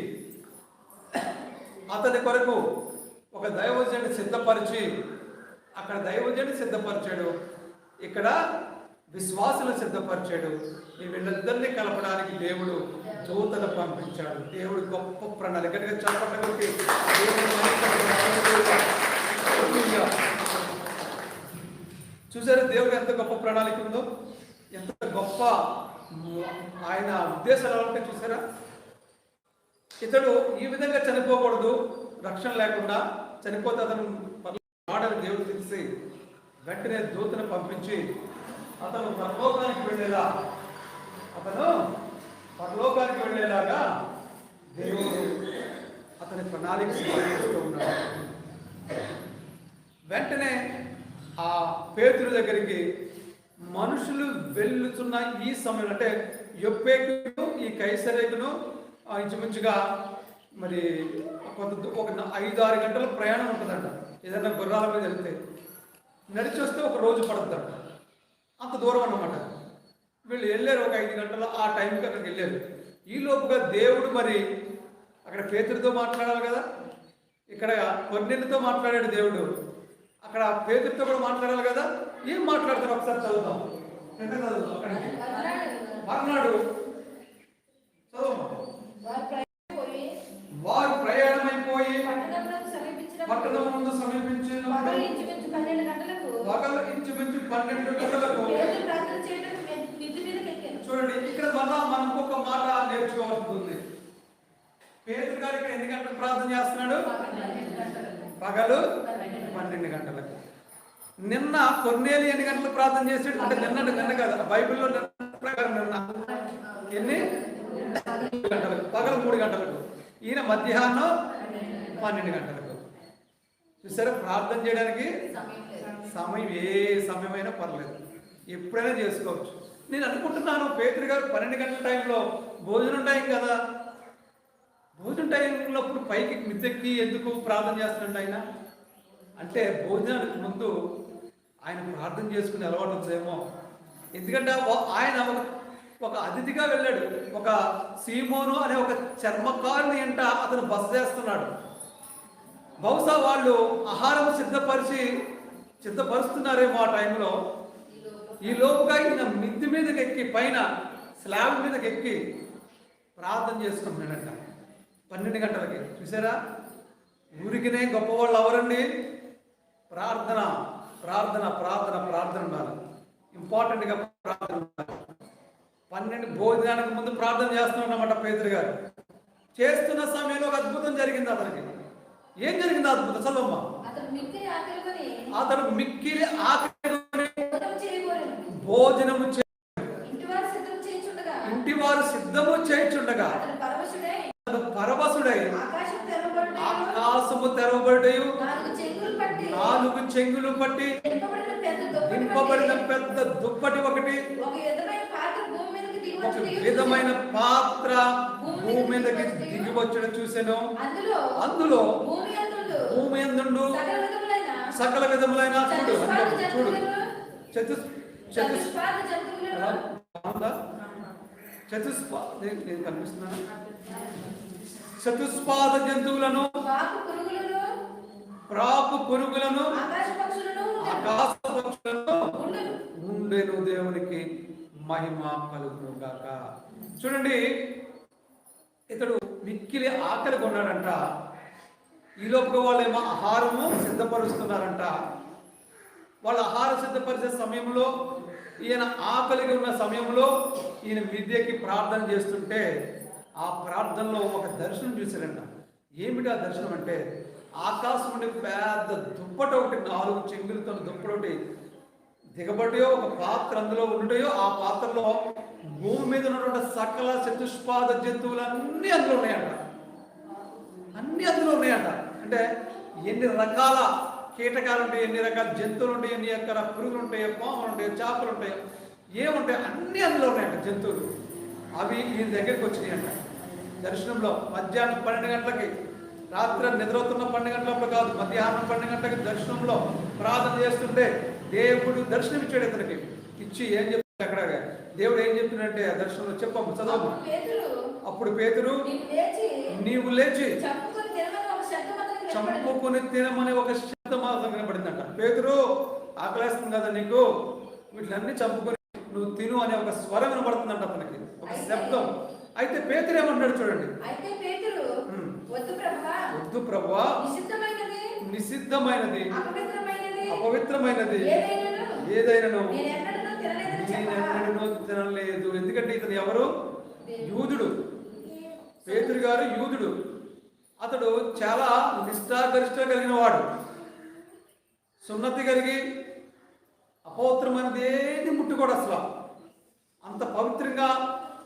అతని కొరకు ఒక దైవజనుడిని సిద్ధపరిచి, అక్కడ దైవజనుడిని సిద్ధపరిచాడు, ఇక్కడ విశ్వాసులు సిద్ధపరిచాడు. ఈ వీళ్ళందరినీ కలపడానికి దేవుడు దూతను పంపించాడు. దేవుడు గొప్ప ప్రణాళిక చెప్పడానికి చూసారు దేవుడు ఎంత గొప్ప ప్రణాళిక ఉందో, ఎంత గొప్ప ఆయన ఉద్దేశాలు ఉంటే చూసారా. ఇతడు ఈ విధంగా చనిపోకూడదు, రక్షణ లేకుండా చనిపోతే అతను వాడని దేవుడు తెలిసి వెంటనే దూతను పంపించి అతను పరలోకానికి వెళ్ళేలాగా దేవుడు అతని ప్రణాళిక సిద్ధం ఉన్నాడు. వెంటనే ఆ పేతురు దగ్గరికి మనుషులు వెళ్ళుతున్న ఈ సమయంలో, అంటే యొప్పేకును ఈ కైసరేకును ఇంచుమించుగా మరి ఒక 5-6 గంటల ప్రయాణం ఉంటుందంట. ఏదైనా గుర్రాల మీద వెళ్తే నడిచి వస్తే ఒక రోజు పడుతుందంట. అంత దూరం అన్నమాట. వీళ్ళు వెళ్ళారు ఒక 5 గంటల ఆ టైంకి అక్కడికి వెళ్ళారు. ఈ లోపుగా దేవుడు మరి అక్కడ పేతురుతో మాట్లాడాలి కదా, ఇక్కడ కొన్నిటితో మాట్లాడాడు దేవుడు, అక్కడ పేతురుతో కూడా మాట్లాడాలి కదా. ఏం మాట్లాడతారు ఒకసారి చదువుతాం. అక్కడికి మర్నాడు వారు ప్రయాణమైపోయి పట్టణం ముందు సమీపించిన పగలు ఇంచుమించు 12 గంటలకు. చూడండి, ఇక్కడ మళ్ళా మనకు ఒక మాట నేర్చుకోవాల్సి ఉంది. పేతురు గారు ఇక్కడ ఎన్ని గంటలకు ప్రార్థన చేస్తున్నాడు? పగలు 12 గంటలకు. నిన్న కొన్నేళ్ళు ఎన్ని గంటలకు ప్రార్థన చేసాడు? అంటే నిన్న కాదు, బైబిల్లో ప్రకారం నిన్న ఎన్ని గంటలకు? పగలు 3 గంటలకు. ఈయన మధ్యాహ్నం 12 గంటలకు. చూసారా, ప్రార్థన చేయడానికి సమయం ఏ సమయమైనా పర్లేదు, ఎప్పుడైనా చేసుకోవచ్చు. నేను అనుకుంటున్నాను పేతురు గారు 12 గంటల టైంలో భోజనం టైం కదా, భోజనం టైంలో అప్పుడు పైకి మిద్దెక్కి ఎందుకు ప్రార్థన చేస్తున్నట్టు ఆయన? అంటే భోజనానికి ముందు ఆయన ప్రార్థన చేసుకునే అలవాటు ఉందేమో. ఎందుకంటే ఆయన ఒక అతిథిగా వెళ్ళాడు. ఒక సీమోను అనే ఒక చర్మకారుని ఎంట అతను బస చేస్తున్నాడు. బహుశా వాళ్ళు ఆహారం సిద్ధపరుస్తున్నారేమో ఆ టైంలో. ఈ లోపుగా ఈయన మిద్ది మీదకి ఎక్కి, పైన స్లాబ్ మీదకి ఎక్కి ప్రార్థన చేసుకుంటున్నాడంట 12 గంటలకి. చూసారా, ఊరికినే గొప్పవాళ్ళు ఎవరండి? ప్రార్థన ప్రార్థన ప్రార్థన ప్రార్థన ఉండాలి. ఇంపార్టెంట్గా ప్రార్థన ఉండాలి. 12 భోజనానికి ముందు ప్రార్థన చేస్తున్నామన్నమాట పేతురు గారు. చేస్తున్న సమయంలో ఒక అద్భుతం జరిగింది అతనికి. ఏం జరిగింది అద్భుతం? చదవమ్మా. అతను మిక్కిలి ఆకలి భోజనము ఇంటి వారు సిద్ధము చేయుచుండగా పరవశుడై ఆకాశము తెరవబడి 4 చెంగులు పట్టి నింపబడిన పెద్ద దుప్పటి ఒకటి, ఒక విధమైన పాత్ర భూమి మీదకి దిగి వచ్చడం చూసాను. అందులో భూమి యందు సకల విధములైన చూడు చతుస్పాద జంతువులను, ప్రాకు పురుగులను, ఆకాశ పక్షులను ఉండేను. దేవునికి మహిమ కలుగును గాక. చూడండి, ఇతడు మిక్కిలి ఆకలి కొన్నాడంట. ఈ లోపుగా వాళ్ళేమో ఆహారము సిద్ధపరుస్తున్నారంట. వాళ్ళు ఆహారం సిద్ధపరిచే సమయంలో, ఈయన ఆకలిగా ఉన్న సమయంలో ఈయన విద్యకి ప్రార్థన చేస్తుంటే ఆ ప్రార్థనలో ఒక దర్శనం చూశారంట. ఏమిటి ఆ దర్శనం అంటే, ఆకాశం నుండి పెద్ద దుప్పటి ఒకటి, 4 చెంగులతో దుప్పటి ఒకటి దిగబడియో, ఒక పాత్ర అందులో ఉండటయో, ఆ పాత్రలో భూమి మీద ఉన్నటువంటి సకల చతుష్పాద జంతువులు అన్నీ అందులో ఉన్నాయంట. అన్నీ అందులో ఉన్నాయంట. అంటే ఎన్ని రకాల కీటకాలు ఉంటాయి, ఎన్ని రకాల జంతువులు ఉంటాయి, ఎన్ని రకాల పురుగులు ఉంటాయో, పాములు ఉంటాయో, చేపలు ఉంటాయో, ఏముంటాయి అన్నీ అందులో ఉన్నాయంట జంతువులు. అవి ఈయన దగ్గరికి వచ్చినాయి అంట దర్శనంలో. మధ్యాహ్నం 12 గంటలకి, రాత్రి నిద్రవుతున్న 12 గంటలప్పుడు కాదు, మధ్యాహ్నం 12 గంటలకి దర్శనంలో ప్రార్థన చేస్తుంటే దేవుడు దర్శనం ఇచ్చాడు ఇతనికి. ఇచ్చి ఏం చెప్తాడు అక్కడ దేవుడు ఏం చెప్తున్నాడంటే ఆ దర్శనంలో చెప్పమ్మ, చదవమ్మ. అప్పుడు పేతురు, నీవు లేచి చంపుకొని తినమని ఒక శబ్దం వినపడిందంట. పేతురు, ఆకలేస్తుంది కదా నీకు, వీటిలన్నీ చంపుకొని నువ్వు తిను అనే ఒక స్వరం వినబడుతుందంట అతనికి, ఒక శబ్దం. అయితే పేతురు ఏమంటాడు చూడండి, వద్దు ప్రభువా, నిషిద్ధమైనది అపవిత్రమైనది ఏదైనాను నేనెన్నడూ తినలేదు. ఎందుకంటే ఇతను ఎవరు? యూదుడు. పేతురు గారు యూదుడు. అతడు చాలా నిష్ఠాగరిష్ట కలిగిన వాడు, సున్నతి కలిగి అపవిత్రమైనది ఏది ముట్టుకోడు. అసలు అంత పవిత్రంగా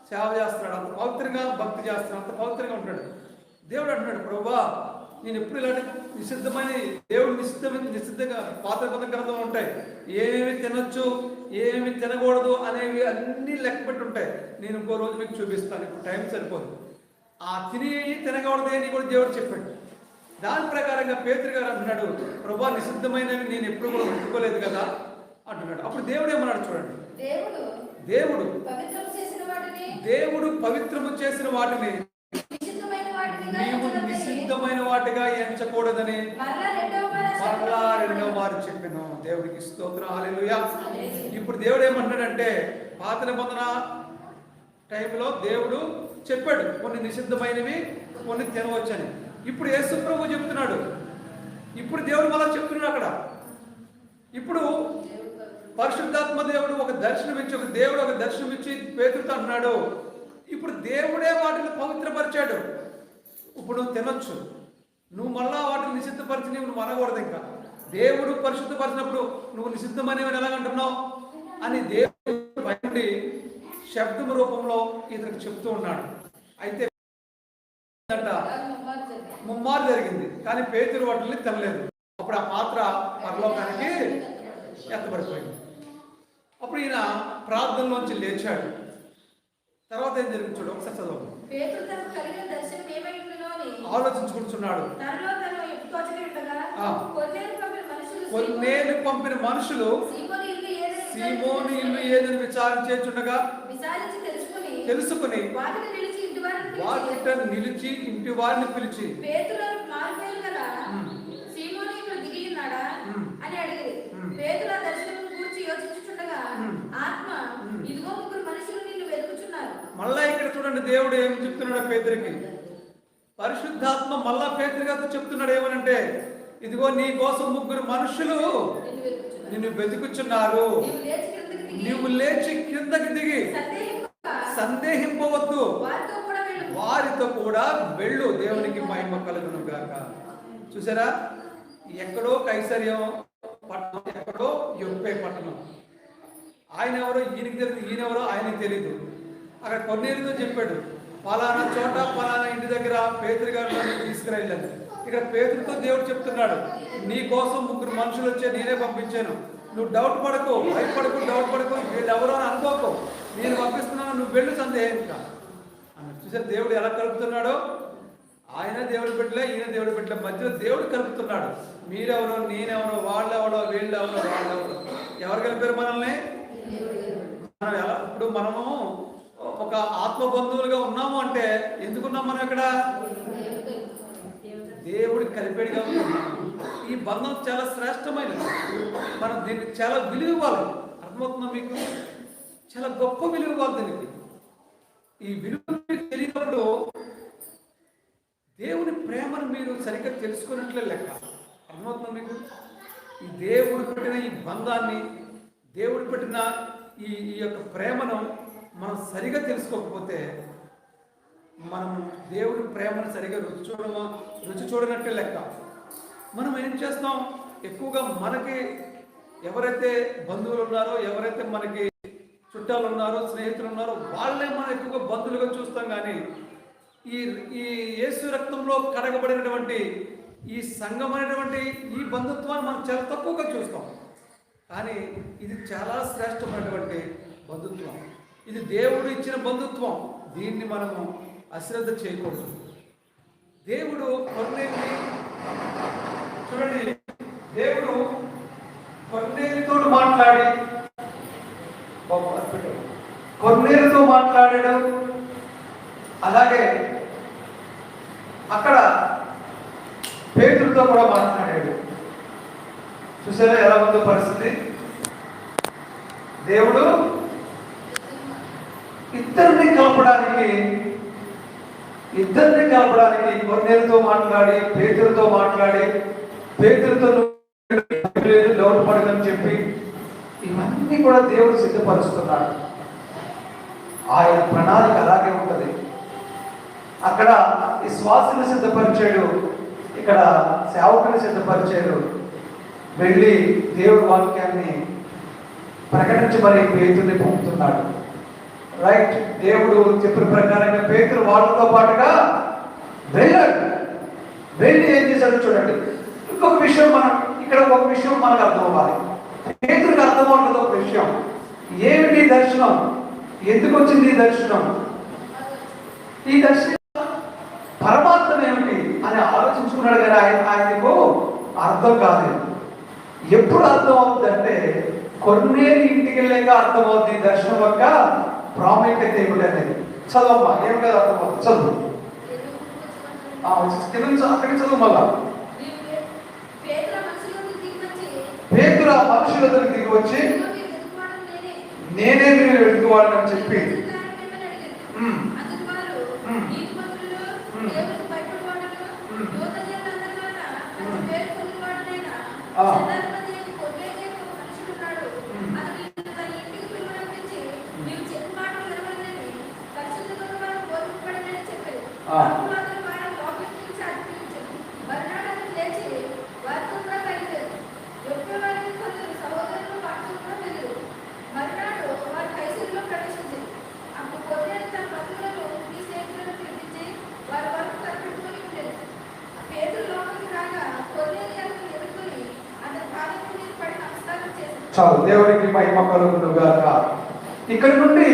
సేవ చేస్తున్నాడు, అంత పవిత్రంగా భక్తి చేస్తున్నాడు, అంత పవిత్రంగా ఉంటాడు. దేవుడు అంటున్నాడు, ప్రభువా నేను ఎప్పుడు ఇలాంటి నిషిద్ధమైన, దేవుడు నిషిద్ధంగా పాత గ్రంథం ఉంటాయి, ఏమేమి తినొచ్చు ఏమేమి తినకూడదు అనేవి అన్నీ లెక్కపెట్టి ఉంటాయి. నేను ఇంకో రోజు మీకు చూపిస్తాను, ఇప్పుడు టైం సరిపోదు. ఆ తినకూడదు అని కూడా దేవుడు చెప్పాడు. దాని ప్రకారంగా పేతురు గారు అంటున్నాడు, ప్రభువా నిషిద్ధమైనవి నేను ఎప్పుడు కూడా ముట్టుకోలేదు కదా అంటున్నాడు. అప్పుడు దేవుడు ఏమన్నాడు చూడండి, దేవుడు పవిత్రము చేసిన వాటిని నీవు నిషిద్ధమైన వాటిగా ఎంచకూడదని మరలా రెండవ మారు చెప్పాను. దేవుడికి స్తోత్రం, హల్లెలూయా. ఇప్పుడు దేవుడు ఏమంటాడంటే, పాత నిబంధన టైంలో దేవుడు చెప్పాడు కొన్ని నిషిద్ధమైనవి కొన్ని తినవచ్చని. ఇప్పుడు యేసు ప్రభు చెప్తున్నాడు, ఇప్పుడు దేవుడు మళ్ళా చెప్తున్నాడు అక్కడ. ఇప్పుడు పరిశుద్ధాత్మ దేవుడు ఒక దర్శనం ఇచ్చి పేతురుతో అంటున్నాడు, ఇప్పుడు దేవుడే వాటిని పవిత్రపరిచాడు, ఇప్పుడు నువ్వు తినొచ్చు, నువ్వు మళ్ళా వాటిని నిషిద్ధపరిచి నువ్వు అనకూడదు. ఇంకా దేవుడు పరిశుద్ధపరిచినప్పుడు నువ్వు నిషిద్ధమనేవి ఎలాగంటున్నావు అని దేవుడు బయటి శబ్దం రూపంలో ఇతనికి చెప్తూ ఉన్నాడు. అయితే ముమ్మారు జరిగింది, కానీ పేతురు వాటిని తినలేదు. అప్పుడు ఆ పాత్ర పరలోకానికి ఎత్తబడిపోయింది. అప్పుడు ఈయన ప్రార్థనలోంచి లేచాడు. తర్వాత ఏం జరిగింది చూడు, ఒకసారి చదవండి. ఆలోచించుకుంటున్నాడు. కొన్నేళ్ళు పంపిన మనుషులు సీమోను ఇల్లు ఏదని విచారించేచుండగా తెలుసుకుని వాకిట నిలిచి ఇంటి వారిని పిలిచి మళ్ళా ఇక్కడ చూడండి, దేవుడు ఏం చెప్తున్నాడు పేతురికి, పరిశుద్ధాత్మ మళ్ళా పేతురు గారితో చెప్తున్నాడు ఏమనంటే, ఇదిగో నీ కోసం 3 మనుషులు నిన్ను వెతుకుచున్నారు, నీవు లేచి కిందకి దిగి సందేహింపవద్దు, వారితో కూడా వెళ్ళు, దేవునికి మహిమ కలుగును గాక. చూసారా, ఎక్కడో కైసర్యం పట్టణం, ఎక్కడో యొప్పే పట్టణం. ఆయన ఎవరో ఈయనకి తెలియదు, ఈయనెవరో ఆయనకి తెలియదు. అక్కడ కొన్నేళ్ళతో చెప్పాడు, పలానా చోట పలానా ఇంటి దగ్గర పేతురు గారిని తీసుకురాళ్ళని. ఇక్కడ పేతురుతో దేవుడు చెప్తున్నాడు, నీ కోసం 3 మనుషులు వచ్చే నేనే పంపించాను, నువ్వు డౌట్ పడకు, భయపడకు, డౌట్ పడకు, వీళ్ళు ఎవరో అని అనుకోకు, నేను పంపిస్తున్నాను, నువ్వు వెళ్ళు సందేహించా అన్న. చూసారు దేవుడు ఎలా కలుపుతున్నాడో, ఆయన దేవుడి బిడ్డలే, ఈయన దేవుడి బిడ్డల మధ్యలో దేవుడు కలుపుతున్నాడు. మీరెవరో, నేనెవరో, వాళ్ళెవరో, వీళ్ళెవరో, వాళ్ళెవరో, ఎవరు కలిపారు మనల్ని? మనం ఎలా, ఇప్పుడు మనము ఒక ఆత్మ బంధువులుగా ఉన్నాము అంటే ఎందుకున్నాం మనం ఇక్కడ? దేవుడికి కలిపేడిగా ఉన్నాము. ఈ బంధం చాలా శ్రేష్టమైనది, మనం దీనికి చాలా విలువ ఇవ్వాలి. అర్థమవుతుందా మీకు? చాలా గొప్ప విలువ ఇవ్వాలి దీనికి. ఈ విలువ తెలియనప్పుడు దేవుని ప్రేమను మీరు సరిగ్గా తెలుసుకున్నట్లే లెక్క. అర్థమవుతుందా మీకు? ఈ దేవుడు పెట్టిన ఈ బంధాన్ని, దేవుడు పెట్టిన ఈ యొక్క ప్రేమను మనం సరిగా తెలుసుకోకపోతే మనం దేవుడి ప్రేమను సరిగా రుచి చూడనట్టే లెక్క. మనం ఏం చేస్తాం, ఎక్కువగా మనకి ఎవరైతే బంధువులు ఉన్నారో, ఎవరైతే మనకి చుట్టాలు ఉన్నారో, స్నేహితులు ఉన్నారో, వాళ్ళే మనం ఎక్కువగా బంధువులుగా చూస్తాం. కానీ ఈ యేసు రక్తంలో కడగబడినటువంటి ఈ సంఘమైనటువంటి ఈ బంధుత్వాన్ని మనం చాలా తక్కువగా చూస్తాం. కానీ ఇది చాలా శ్రేష్టమైనటువంటి బంధుత్వం, ఇది దేవుడు ఇచ్చిన బంధుత్వం. దీన్ని మనము అశ్రద్ధ చేయకూడదు. దేవుడు కొన్నేళ్ళని చూడండి, దేవుడు కొన్నేళ్ళతో మాట్లాడాడు. అలాగే అక్కడ పేతురుతో కూడా మాట్లాడాడు. చూసారా ఎలా ఉందో పరిస్థితి? దేవుడు ఇద్దరిని కలపడానికి కొన్నేళ్ళతో మాట్లాడి పేతురుతో మాట్లాడి పేతురుతో లోటు పడదని చెప్పి ఇవన్నీ కూడా దేవుడు సిద్ధపరుస్తున్నాడు. ఆయన ప్రణాళిక అలాగే ఉంటుంది. అక్కడ విశ్వాసుని సిద్ధపరిచాడు, ఇక్కడ సేవకుని సిద్ధపరిచాడు. వెళ్ళి దేవుడి వాక్యాన్ని ప్రకటించబడి పేతుర్ని పంపుతున్నాడు. రైట్, దేవుడు చెప్పిన ప్రకారంగా పేతురు వాళ్ళతో పాటుగా వెళ్ళాడు. వెళ్ళి ఏం చేశాడు చూడండి. ఇంకొక విషయం ఒక విషయం మనకు అర్థం అవ్వాలి. పేతురికి అర్థం అవ్వదు ఒక విషయం. ఏమిటి దర్శనం, ఎందుకు వచ్చింది ఈ దర్శనం, ఈ దర్శనం పరమాత్మ ఏమిటి అని ఆలోచించుకున్నాడు. కానీ ఆయనకు అర్థం కాలేదు. ఎప్పుడు అర్థం అవుతుందంటే కొన్నేళ్ళు ఇంటికి వెళ్ళాక అర్థం అవుతుంది దర్శనం యొక్క ప్రాముఖ్యత ఏమిటి అనేది. చదవమ్మా, ఏం కాదు అర్థం అవుతుంది, చదువు. అక్కడికి చదువు. మళ్ళా పేతురు ఆ మనుషుల దగ్గరికి దిగి వచ్చి నేనే మీరు వెతుకువాడని చెప్పి చాలు, దేవుడికి మహిమ కలుగునుగాక. ఇక్కడి నుండి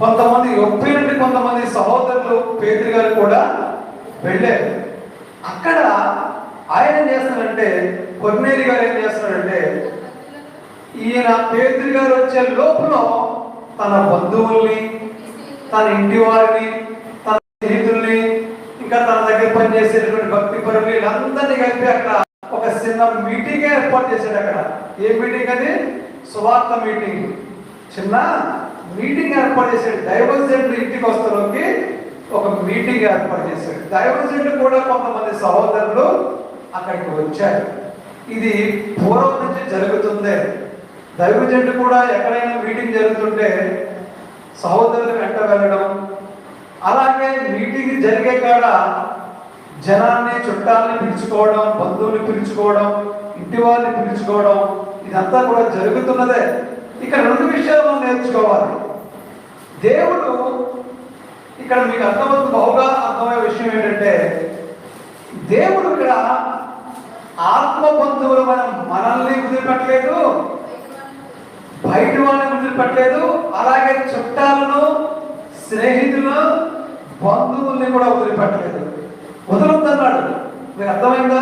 కొంతమంది నుండి కొంతమంది సహోదరులు పేతురు గారు కూడా వెళ్ళారు. అక్కడ ఆయన ఏం చేస్తాడంటే, కొర్నేలి గారు ఏం చేస్తాడంటే, ఈయన పేతురు గారు వచ్చే లోపల తన బంధువుల్ని, తన ఇంటి వారిని, తన స్నేహితుల్ని, ఇంకా తన దగ్గర పనిచేసేటువంటి భక్తి పరులు వీళ్ళందరినీ కలిపి అక్కడ ఒక చిన్న మీటింగ్ ఏర్పాటు చేశాడు. అక్కడ ఏ మీటింగ్ అది? సువార్త మీటింగ్. చిన్న మీటింగ్ ఏర్పాటు చేశాడు. దైవజనుడు ఇంటికి వస్తలోకి ఒక మీటింగ్ ఏర్పాటు చేశాడు. దైవజనుడు కూడా కొంతమంది సహోదరులు అక్కడికి వచ్చారు. ఇది పూర్వం నుంచి జరుగుతుంది. దైవజనుడు కూడా ఎక్కడైనా మీటింగ్ జరుగుతుంటే సహోదరులు వెంట వెళ్ళడం, అలాగే మీటింగ్ జరిగే కాడ జనాన్ని, చుట్టాలని పిలుచుకోవడం, బంధువుల్ని పిలుచుకోవడం, ఇంటి వాళ్ళని పిలుచుకోవడం, ఇదంతా కూడా జరుగుతున్నదే. ఇక్కడ రెండు విషయాలు మనం నేర్చుకోవాలి. దేవుడు ఇక్కడ మీకు అర్థమవుతుంది, బహుగా అర్థమయ్యే విషయం ఏంటంటే, దేవుడు ఇక్కడ ఆత్మ బంధువులు మనల్ని వదిలిపెట్టలేదు, బయట వాళ్ళని వదిలిపెట్టలేదు, అలాగే చుట్టాలను, స్నేహితులను, బంధువుల్ని కూడా వదిలిపెట్టలేదు. వదలొద్దన్నాడు. మీకు అర్థమైందా?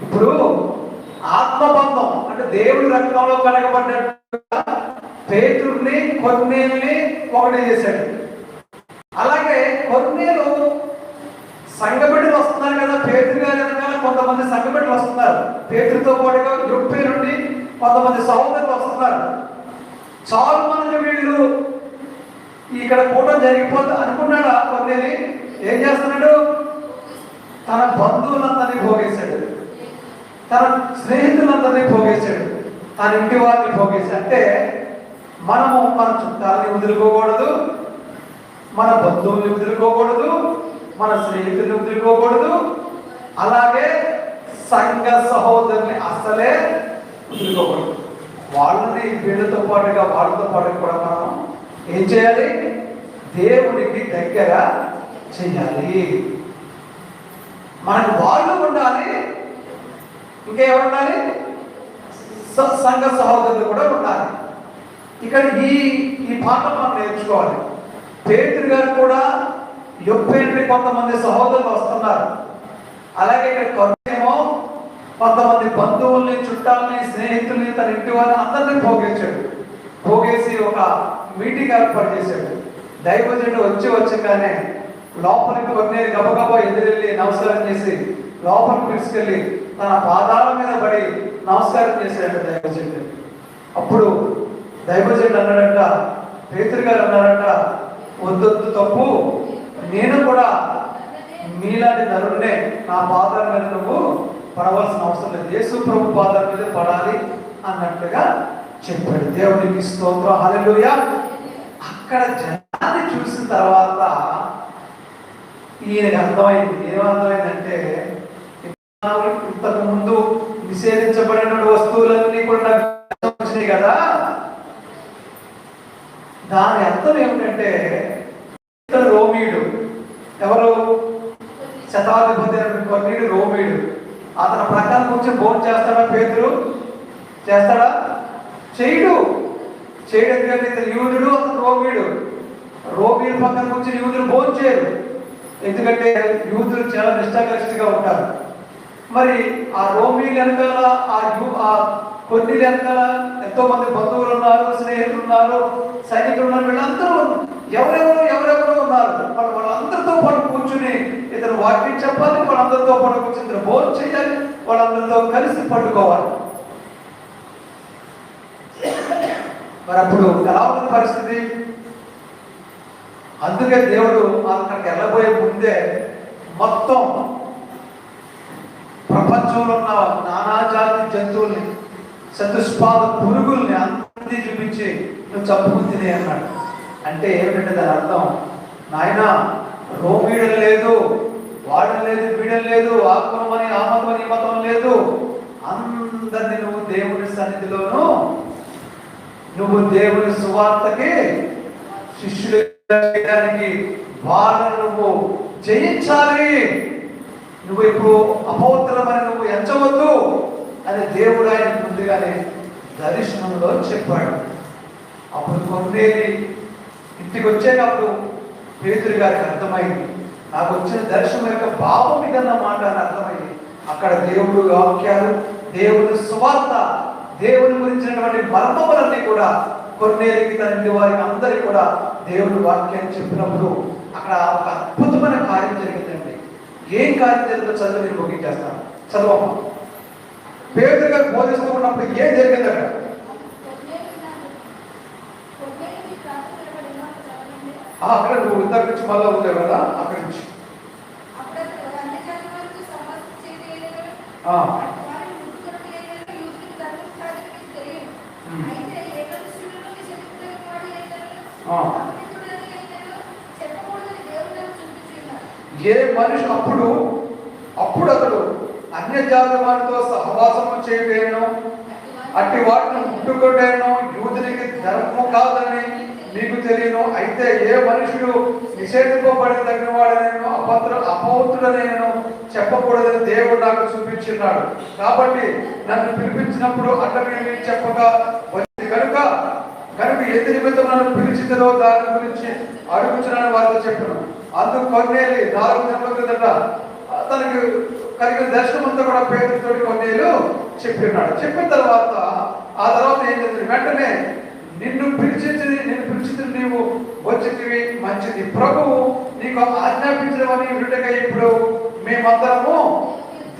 ఇప్పుడు ఆత్మబంధం అంటే దేవుడి రక్తంలో కడగబడ్డ పేతుర్ని, కొర్నేలుని ఒకటి చేశాడు. అలాగే కొర్నేలు సంఘబిడ్డలు వస్తున్నారు కదా, పేతురు గారి వెనకాల కొంతమంది సంఘబిడ్డలు వస్తున్నారు. పేతురుతో పాటుగా యుప్పే నుండి కొంతమంది సహోదరులు వస్తున్నారు. చాలా మంది వీళ్ళు ఇక్కడ కూటం జరిగిపోతుంది అనుకున్నాడు. కొన్నేలి ఏం చేస్తున్నాడు? తన బంధువులందరినీ పోగేశాడు, తన స్నేహితులందరినీ పోగేశాడు, తన ఇంటి వారిని పోగేశాడు. అంటే మనము మన చుట్టాలని వదులుకోకూడదు, మన బంధువుల్ని వదులుకోకూడదు, మన స్నేహితుల్ని వదులుకోకూడదు, అలాగే సంఘ సహోదరుని అసలే వదులుకోకూడదు. వాళ్ళని వీళ్ళతో పాటుగా వాళ్ళతో పాటు కూడా మనం ఏం చేయాలి? దేవుడికి దగ్గర చెయ్యాలి. మనకు వాళ్ళు ఉండాలి, ఇంకెవరు ఉండాలి? సంఘ సహోదరులు కూడా ఉండాలి. ఇక్కడ ఈ పాఠం మనం నేర్చుకోవాలి. పేతురు గారు కూడా యుప్పే నుండి కొంతమంది సహోదరులు వస్తున్నారు. అలాగే ఇక్కడ కొన్నేమో కొంతమంది బంధువుల్ని, చుట్టాలని, స్నేహితుల్ని, తన ఇంటి వారిని అందరినీ పోగేసి ఒక మీటింగ్ ఏర్పాటు చేశాడు. దైవజనుడు వచ్చగానే లోపలికి కొన్నేరు గబగబా ఎదురెళ్ళి నమస్కారం చేసి లోపలికి తీసుకెళ్ళి తన పాదాల మీద పడి నమస్కారం చేశాడు దైవజనుడు. అప్పుడు దైవజనుడు అన్నాడంట, పేతురు గారు అన్నారంట, వద్దొద్దు తప్పు, నేను కూడా మీలాంటి నరుడినే, నా పాదాల మీద నువ్వు పడవలసిన అవసరం లేదు, యేసు ప్రభు పాదాల మీద పడాలి అన్నట్లుగా చెప్పాడు. దేవునికి స్తోత్రం, హల్లెలూయా. అక్కడ జనాన్ని చూసిన తర్వాత ఈయనకి అర్థమైంది. ఏమర్థమైందంటే, ఇంతకు ముందు నిషేధించబడిన వస్తువులన్నీ కూడా వచ్చినాయి కదా, దాని అర్థం ఏమిటంటే ఇతను రోమీయుడు. ఎవరు? శతాధిపతి కొన్నిడు రోమీయుడు. అతని ప్రకారం కొంచెం భోజనం చేస్తాడా పేతురు? చేస్తాడా? చేయడు. ఎందుకంటే ఇతను యూదుడు, అతను రోమీయుడు. రోమీయుడు పక్కన కూర్చొని యూదులు భోజనం చేయరు, ఎందుకంటే యూదులు చాలా నిష్ఠాగరిష్ఠగా ఉంటారు. మరి ఆ రోమీయులు వెనకాల ఆ కొన్ని వెనకాల ఎంతో మంది బంధువులు ఉన్నారు, స్నేహితులు ఉన్నారు, సైనికులు ఉన్నారు. వీళ్ళందరూ ఎవరెవరో ఉన్నారు. వాళ్ళందరితో పాటు కూర్చుని ఇతను వాక్యం చెప్పాలి, వాళ్ళందరితో పాటు కూర్చుని ఇతను భోజనం చేయాలి, వాళ్ళందరితో కలిసి పండుకోవాలి. మరి అప్పుడు ఎలా ఉన్న పరిస్థితి? అందుకే దేవుడు అక్కడికి వెళ్ళబోయే ముందే మొత్తం ప్రపంచంలో ఉన్న నానాజాతి జంతువుల్ని, చతుష్పాద పురుగుల్ని అందరినీ చూపించి నువ్వు చంపుకుని తినే అన్నాడు. అంటే ఏమిటంటే దాని అర్థం, నాయన రోమీడం లేదు, వాడడం లేదు, వీడం లేదు, ఆత్మని ఆమతమని మతం లేదు, అందరినీ నువ్వు దేవుని సన్నిధిలోను, నువ్వు దేవుని సువార్తకి శిష్యులు చేయడానికి వాళ్ళను నువ్వు జయించాలి, నువ్వు ఇప్పుడు అపవిత్రమని నువ్వు ఎంచవద్దు అని దేవుడు ఆయన ముందుగానే దర్శనంలో చెప్పాడు. అప్పుడు కొన్నేది ఇంటికి వచ్చేటప్పుడు పేతురు గారికి అర్థమైంది, నాకు వచ్చిన దర్శనం యొక్క భావం ఇదన్న మాట అని అర్థమైంది. అక్కడ దేవుడు వాక్యాలు, దేవుని సువార్త, దేవుని గురించినటువంటి మర్మములన్నీ కూడా కొన్నేరికి తన ఇంటి వారికి అందరికీ కూడా దేవుని వాక్యాన్ని చెప్పినప్పుడు అక్కడ ఒక అద్భుతమైన కార్యం జరిగిందండి. ఏం కార్యం జరిగిందో చదువు నేను ముగించేస్తాను. చదవమ్మా. పేతురు గారు బోధిస్తూ ఉన్నప్పుడు ఏం జరిగింది అక్కడ? అక్కడ నువ్వు ఇంతకు నుంచి మళ్ళా ఉంటావు కదా, అక్కడి నుంచి ఏ మనిషి అప్పుడు అతడు అన్య జాతి వారితో సహవాసము చేయలేను, అట్టి వాటిని ముట్టుకోలేను, యూదునికి ధర్మము కాదని మీకు తెలియను. అయితే ఏ మనుషుడు నిషేధింపబడి తగిన వాడనేను, అపవిత్రుడనేను చెప్పకూడదని దేవుడు నాకు చూపించున్నాడు. కాబట్టి నన్ను పిలిపించినప్పుడు అట్లా చెప్పగా వచ్చింది కనుక ఎది నిమిత్తం నన్ను పిలిచిందో దాని గురించి అడుగుతున్నాను వారితో చెప్పాను. అందుకు కొన్నేళ్ళు 4 నెలల క్రిందట తనకి కలిగిన దర్శనం అంతా కూడా పేతురుతో కొన్నేళ్ళు చెప్పినాడు. చెప్పిన తర్వాత ఆ తర్వాత ఏం చేస్తుంది, వెంటనే నిన్ను పిలిచింది నీవు వచ్చితివి, మంచిది, ప్రభువు నీకు ఆజ్ఞాపించడమని విడుటగా ఇప్పుడు మేమందరము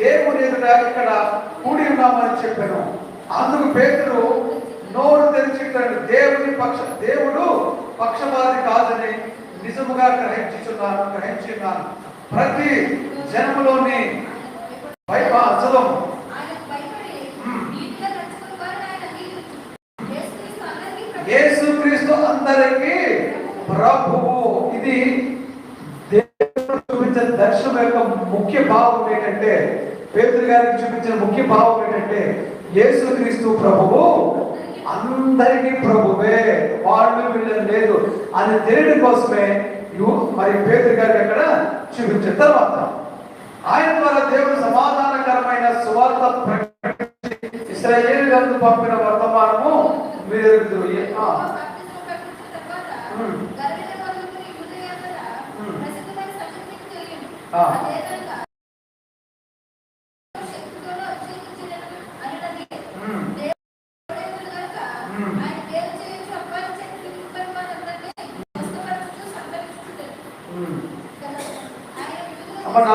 దేవుని ఎదుట ఇక్కడ కూడి ఉన్నామని చెప్పాను. అందుకు పేతురు నోరు తెరిచి దేవుడు పక్షపాతి కాదని నిజముగా గ్రహించున్నాను. ప్రతి జన్మలోని చదవం యేసుక్రీస్తు అందరికీ ప్రభువు. ఇది దేవుడు చూపించిన దర్శనం యొక్క ముఖ్య భావం ఏంటంటే, పేతురు గారికి చూపించిన ముఖ్య భావం ఏంటంటే, యేసుక్రీస్తు ప్రభువు అందరికీ ప్రభువే, వాళ్ళు వీళ్ళు లేదు అని తెలియడం కోసమే మరి పేతురు గారికి అక్కడ చూపించిన తర్వాత ఆయన ద్వారా దేవుడు సమాధానకరమైన సువార్త ఇశ్రాయేలులకు పంపిన వర్తమానము మీరు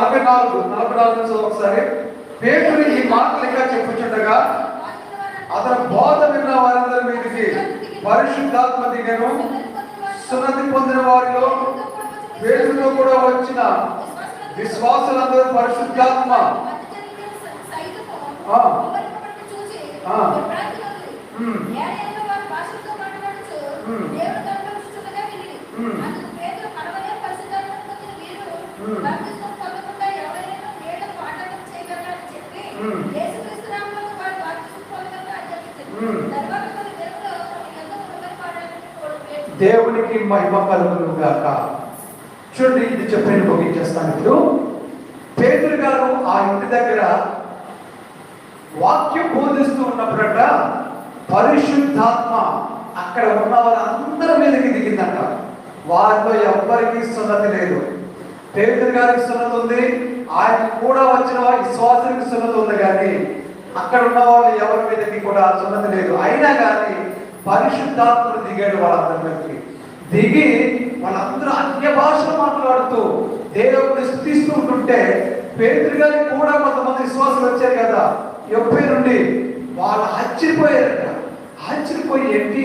అప్పుడు 44 ఒకసారి పేతురు ఈ మాటలు ఇంకా చెప్పుచుండగా అతను బోధ విన్న వారందరి మీదకి పరిశుద్ధాత్మ దిగను, సున్నతి పొందిన వారిలో పేతురుతో కూడా వచ్చిన విశ్వాసులందరూ పరిశుద్ధాత్మ దేవునికి మహిమ కలుగును గాక. చూడండి, ఇది చెప్పిన ముగించేస్తాను. ఇప్పుడు పేతురు గారు ఆ ఇంటి దగ్గర వాక్యం బోధిస్తూ ఉన్నప్పుడట పరిశుద్ధాత్మ అక్కడ ఉన్న వారందరి మీదకి దిగిందట. వారిలో ఎవ్వరికి సున్నతి లేదు. పేతురు గారికి సున్నతి ఉంది, ఆయన కూడా వచ్చిన విశ్వాసానికి సున్నతి ఉంది, కానీ అక్కడ ఉన్న వాళ్ళు ఎవరి మీదకి కూడా సున్నతి లేదు. అయినా కానీ పరిశుద్ధాత్మను దిగాడు వాళ్ళందరి మీదకి. దిగి వాళ్ళందరూ అన్య భాషలు మాట్లాడుతూ దేవుడిని స్తుతిస్తూ ఉంటుంటే పేతురు గారికి కూడా కొంతమంది విశ్వాసాలు వచ్చారు కదా యొప్పే నుండి. వాళ్ళు ఆశ్చర్యపోయారట. ఆశ్చర్యపోయి ఏంటి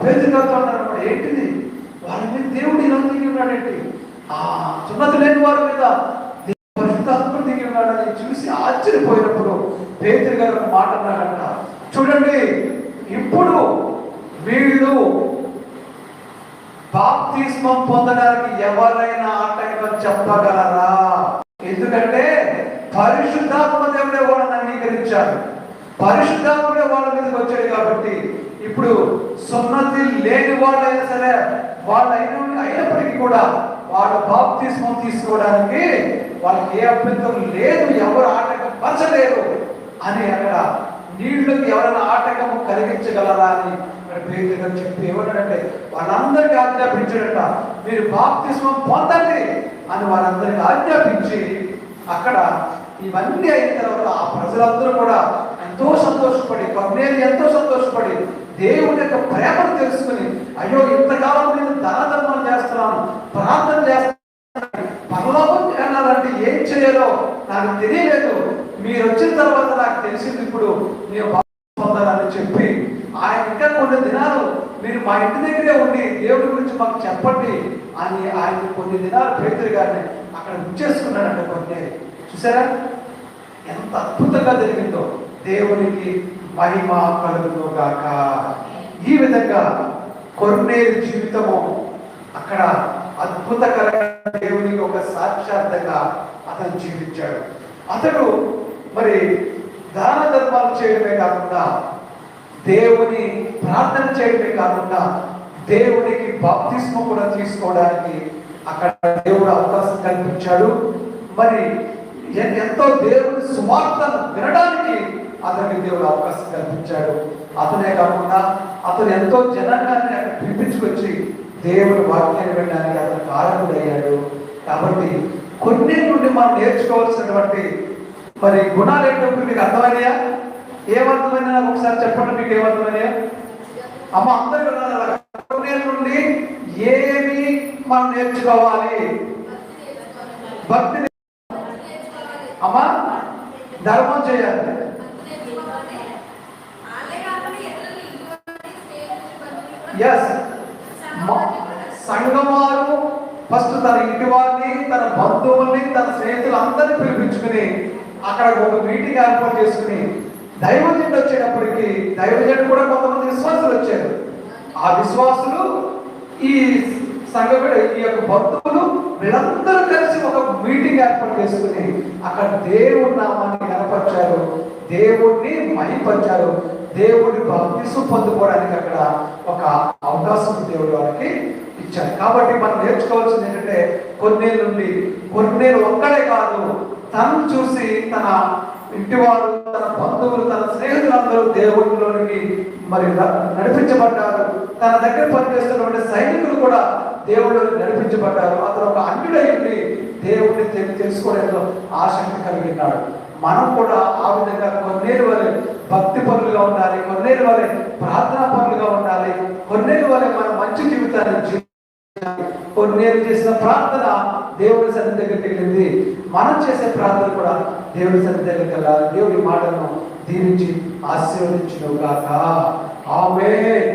పేతురు గారితో అన్నారు, ఏంటిది వాళ్ళ మీద దేవుడు ఇలా దిగి ఉన్నాడేంటి, ఆ సున్నతి లేని వారి మీద పరిశుద్ధాత్మను దిగి ఉన్నాడని చూసి ఆశ్చర్యపోయినప్పుడు పేతురు గారు ఒక మాట అన్నాడంట, చూడండి ఇప్పుడు వీళ్ళు బాప్తిస్మం పొందడానికి ఎవరైనా ఆటంకం చెప్పగలరా? ఎందుకంటే పరిశుద్ధాత్మ దేవుడే వాళ్ళని అంగీకరించారు, పరిశుద్ధాత్ముడే వాళ్ళ మీదకి వచ్చాడు. కాబట్టి ఇప్పుడు సున్నతి లేని వాళ్ళైనా సరే వాళ్ళు అయినప్పటికీ కూడా వాళ్ళు బాప్తిస్మం తీసుకోవడానికి వాళ్ళకి ఏ అభ్యంతరం లేదు, ఎవరు ఆటంకం పరచలేరు అని అక్కడ నీళ్ళకి ఎవరైనా ఆటంకం కలిగించగలరా అని పేతురు గారు చెప్పి ఏమన్నాడంటే వాళ్ళందరికీ ఆజ్ఞాపించాడట, మీరు బాప్తిస్మం పొందండి అని వాళ్ళందరికీ ఆజ్ఞాపించి అక్కడ ఇవన్నీ అయిన తర్వాత ఆ ప్రజలందరూ కూడా ఎంతో సంతోషపడి, కొన్నేళ్ళు ఎంతో సంతోషపడి దేవుని యొక్క ప్రేమను తెలుసుకుని, అయ్యో ఇంతకాలం నేను దాన ధర్మాలు చేస్తున్నాను, ప్రార్థన చేస్తున్నాను, పరలోకం వెళ్ళాలంటే ఏం చేయాలో నాకు తెలియలేదు, మీరు వచ్చిన తర్వాత నాకు తెలిసింది, ఇప్పుడు నేను పొందాలని చెప్పి ఆయన ఇంకా కొన్ని దినాలు మీరు మా ఇంటి దగ్గరే ఉండి దేవుడి గురించి మాకు చెప్పండి అని ఆయన కొన్ని దినాలు పేతురు గారిని అక్కడ ఉంచేసుకున్నాడంట. కొన్ని చూసారా ఎంత అద్భుతంగా జరిగిందో. దేవునికి మహిమ కలుగును గాక. ఈ విధంగా కొర్నేలు జీవితము అక్కడ అద్భుతకరంగా దేవునికి ఒక సాక్షాత్తంగా అతను జీవించాడు. అతడు మరి దాన ధర్మాలు చేయడమే కాకుండా దేవుని ప్రార్థన చేయడమే కాకుండా దేవునికి బాప్తిస్మం కూడా తీసుకోవడానికి అక్కడ దేవుడు అవకాశం కల్పించాడు. మరి ఎంతో దేవుని సువార్తను వినడానికి అతనికి దేవుడు అవకాశం కల్పించాడు. అతనే కాకుండా అతను ఎంతో జనాన్ని అక్కడ పిలిపించుకొచ్చి దేవుని వాక్యాన్ని వినడానికి అతను కారకుడయ్యాడు. కాబట్టి కొన్ని నుండి మనం నేర్చుకోవాల్సినటువంటి మరి గుణాలు ఏంటో మీకు అర్థమైనయా? ఏమర్థమైనా నాకు ఒకసారి చెప్పండి, మీకు ఏమర్థమైనయా? అమ్మ అందరూ కొన్ని నుండి ఏమి మనం నేర్చుకోవాలి? భక్తి, అమ్మా ధర్మం చేయాలి, ఎస్ సంఘం వారు ఫస్ట్ తన ఇంటి వారిని, తన బంధువుల్ని, తన స్నేహితులు అందరినీ పిలిపించుకుని అక్కడ ఒక మీటింగ్ ఏర్పాటు చేసుకుని దైవజనుడు వచ్చేటప్పటికి దైవజనుడు కూడా కొంతమంది విశ్వాసులు వచ్చారు. ఆ విశ్వాసులు ఈ సంఘముడు ఈ యొక్క భక్తులు వీళ్ళందరూ కలిసి ఒక మీటింగ్ ఏర్పాటు చేసుకుని అక్కడ దేవుడి నామాన్ని కనపరిచారు, దేవుడిని మహిమపరిచారు, దేవుడి బాప్తిస్మం పొందుకోవడానికి అక్కడ ఒక అవకాశం దేవుడు వాళ్ళకి ఇచ్చారు. కాబట్టి మనం నేర్చుకోవాల్సింది ఏంటంటే కొన్నేళ్ళు ఒక్కడే కాదు, తను చూసి తన ఇంటి వారు, తన బంధువులు, తన స్నేహితులందరూ దేవుడిలోనికి మరి నడిపించబడ్డారు. తన దగ్గర పనిచేస్తున్నటువంటి సైనికులు కూడా దేవుడు నడిపించబడ్డారు. అతను ఒక అన్యుడైంది దేవుడిని తెలుసుకోవడంలో ఆసక్తి కలిగి ఉన్నాడు. మనం కూడా ఆ విధంగా కొన్నేళ్ళ వలె భక్తి పనులుగా ఉండాలి, కొన్నేళ్ళ వలె ప్రార్థనా పనులుగా ఉండాలి, కొన్నేళ్ళ వలె మన మంచి జీవితాన్ని కొన్నేళ్ళు చేసిన ప్రార్థన దేవుడి సన్నిధి దగ్గరికి వెళ్ళింది. మనం చేసే ప్రార్థన కూడా దేవుడి సన్నిధి దగ్గరికి వెళ్ళాలి. దేవుడి మాటలను దీవించి ఆశీర్వదించును గాక. ఆమేన్.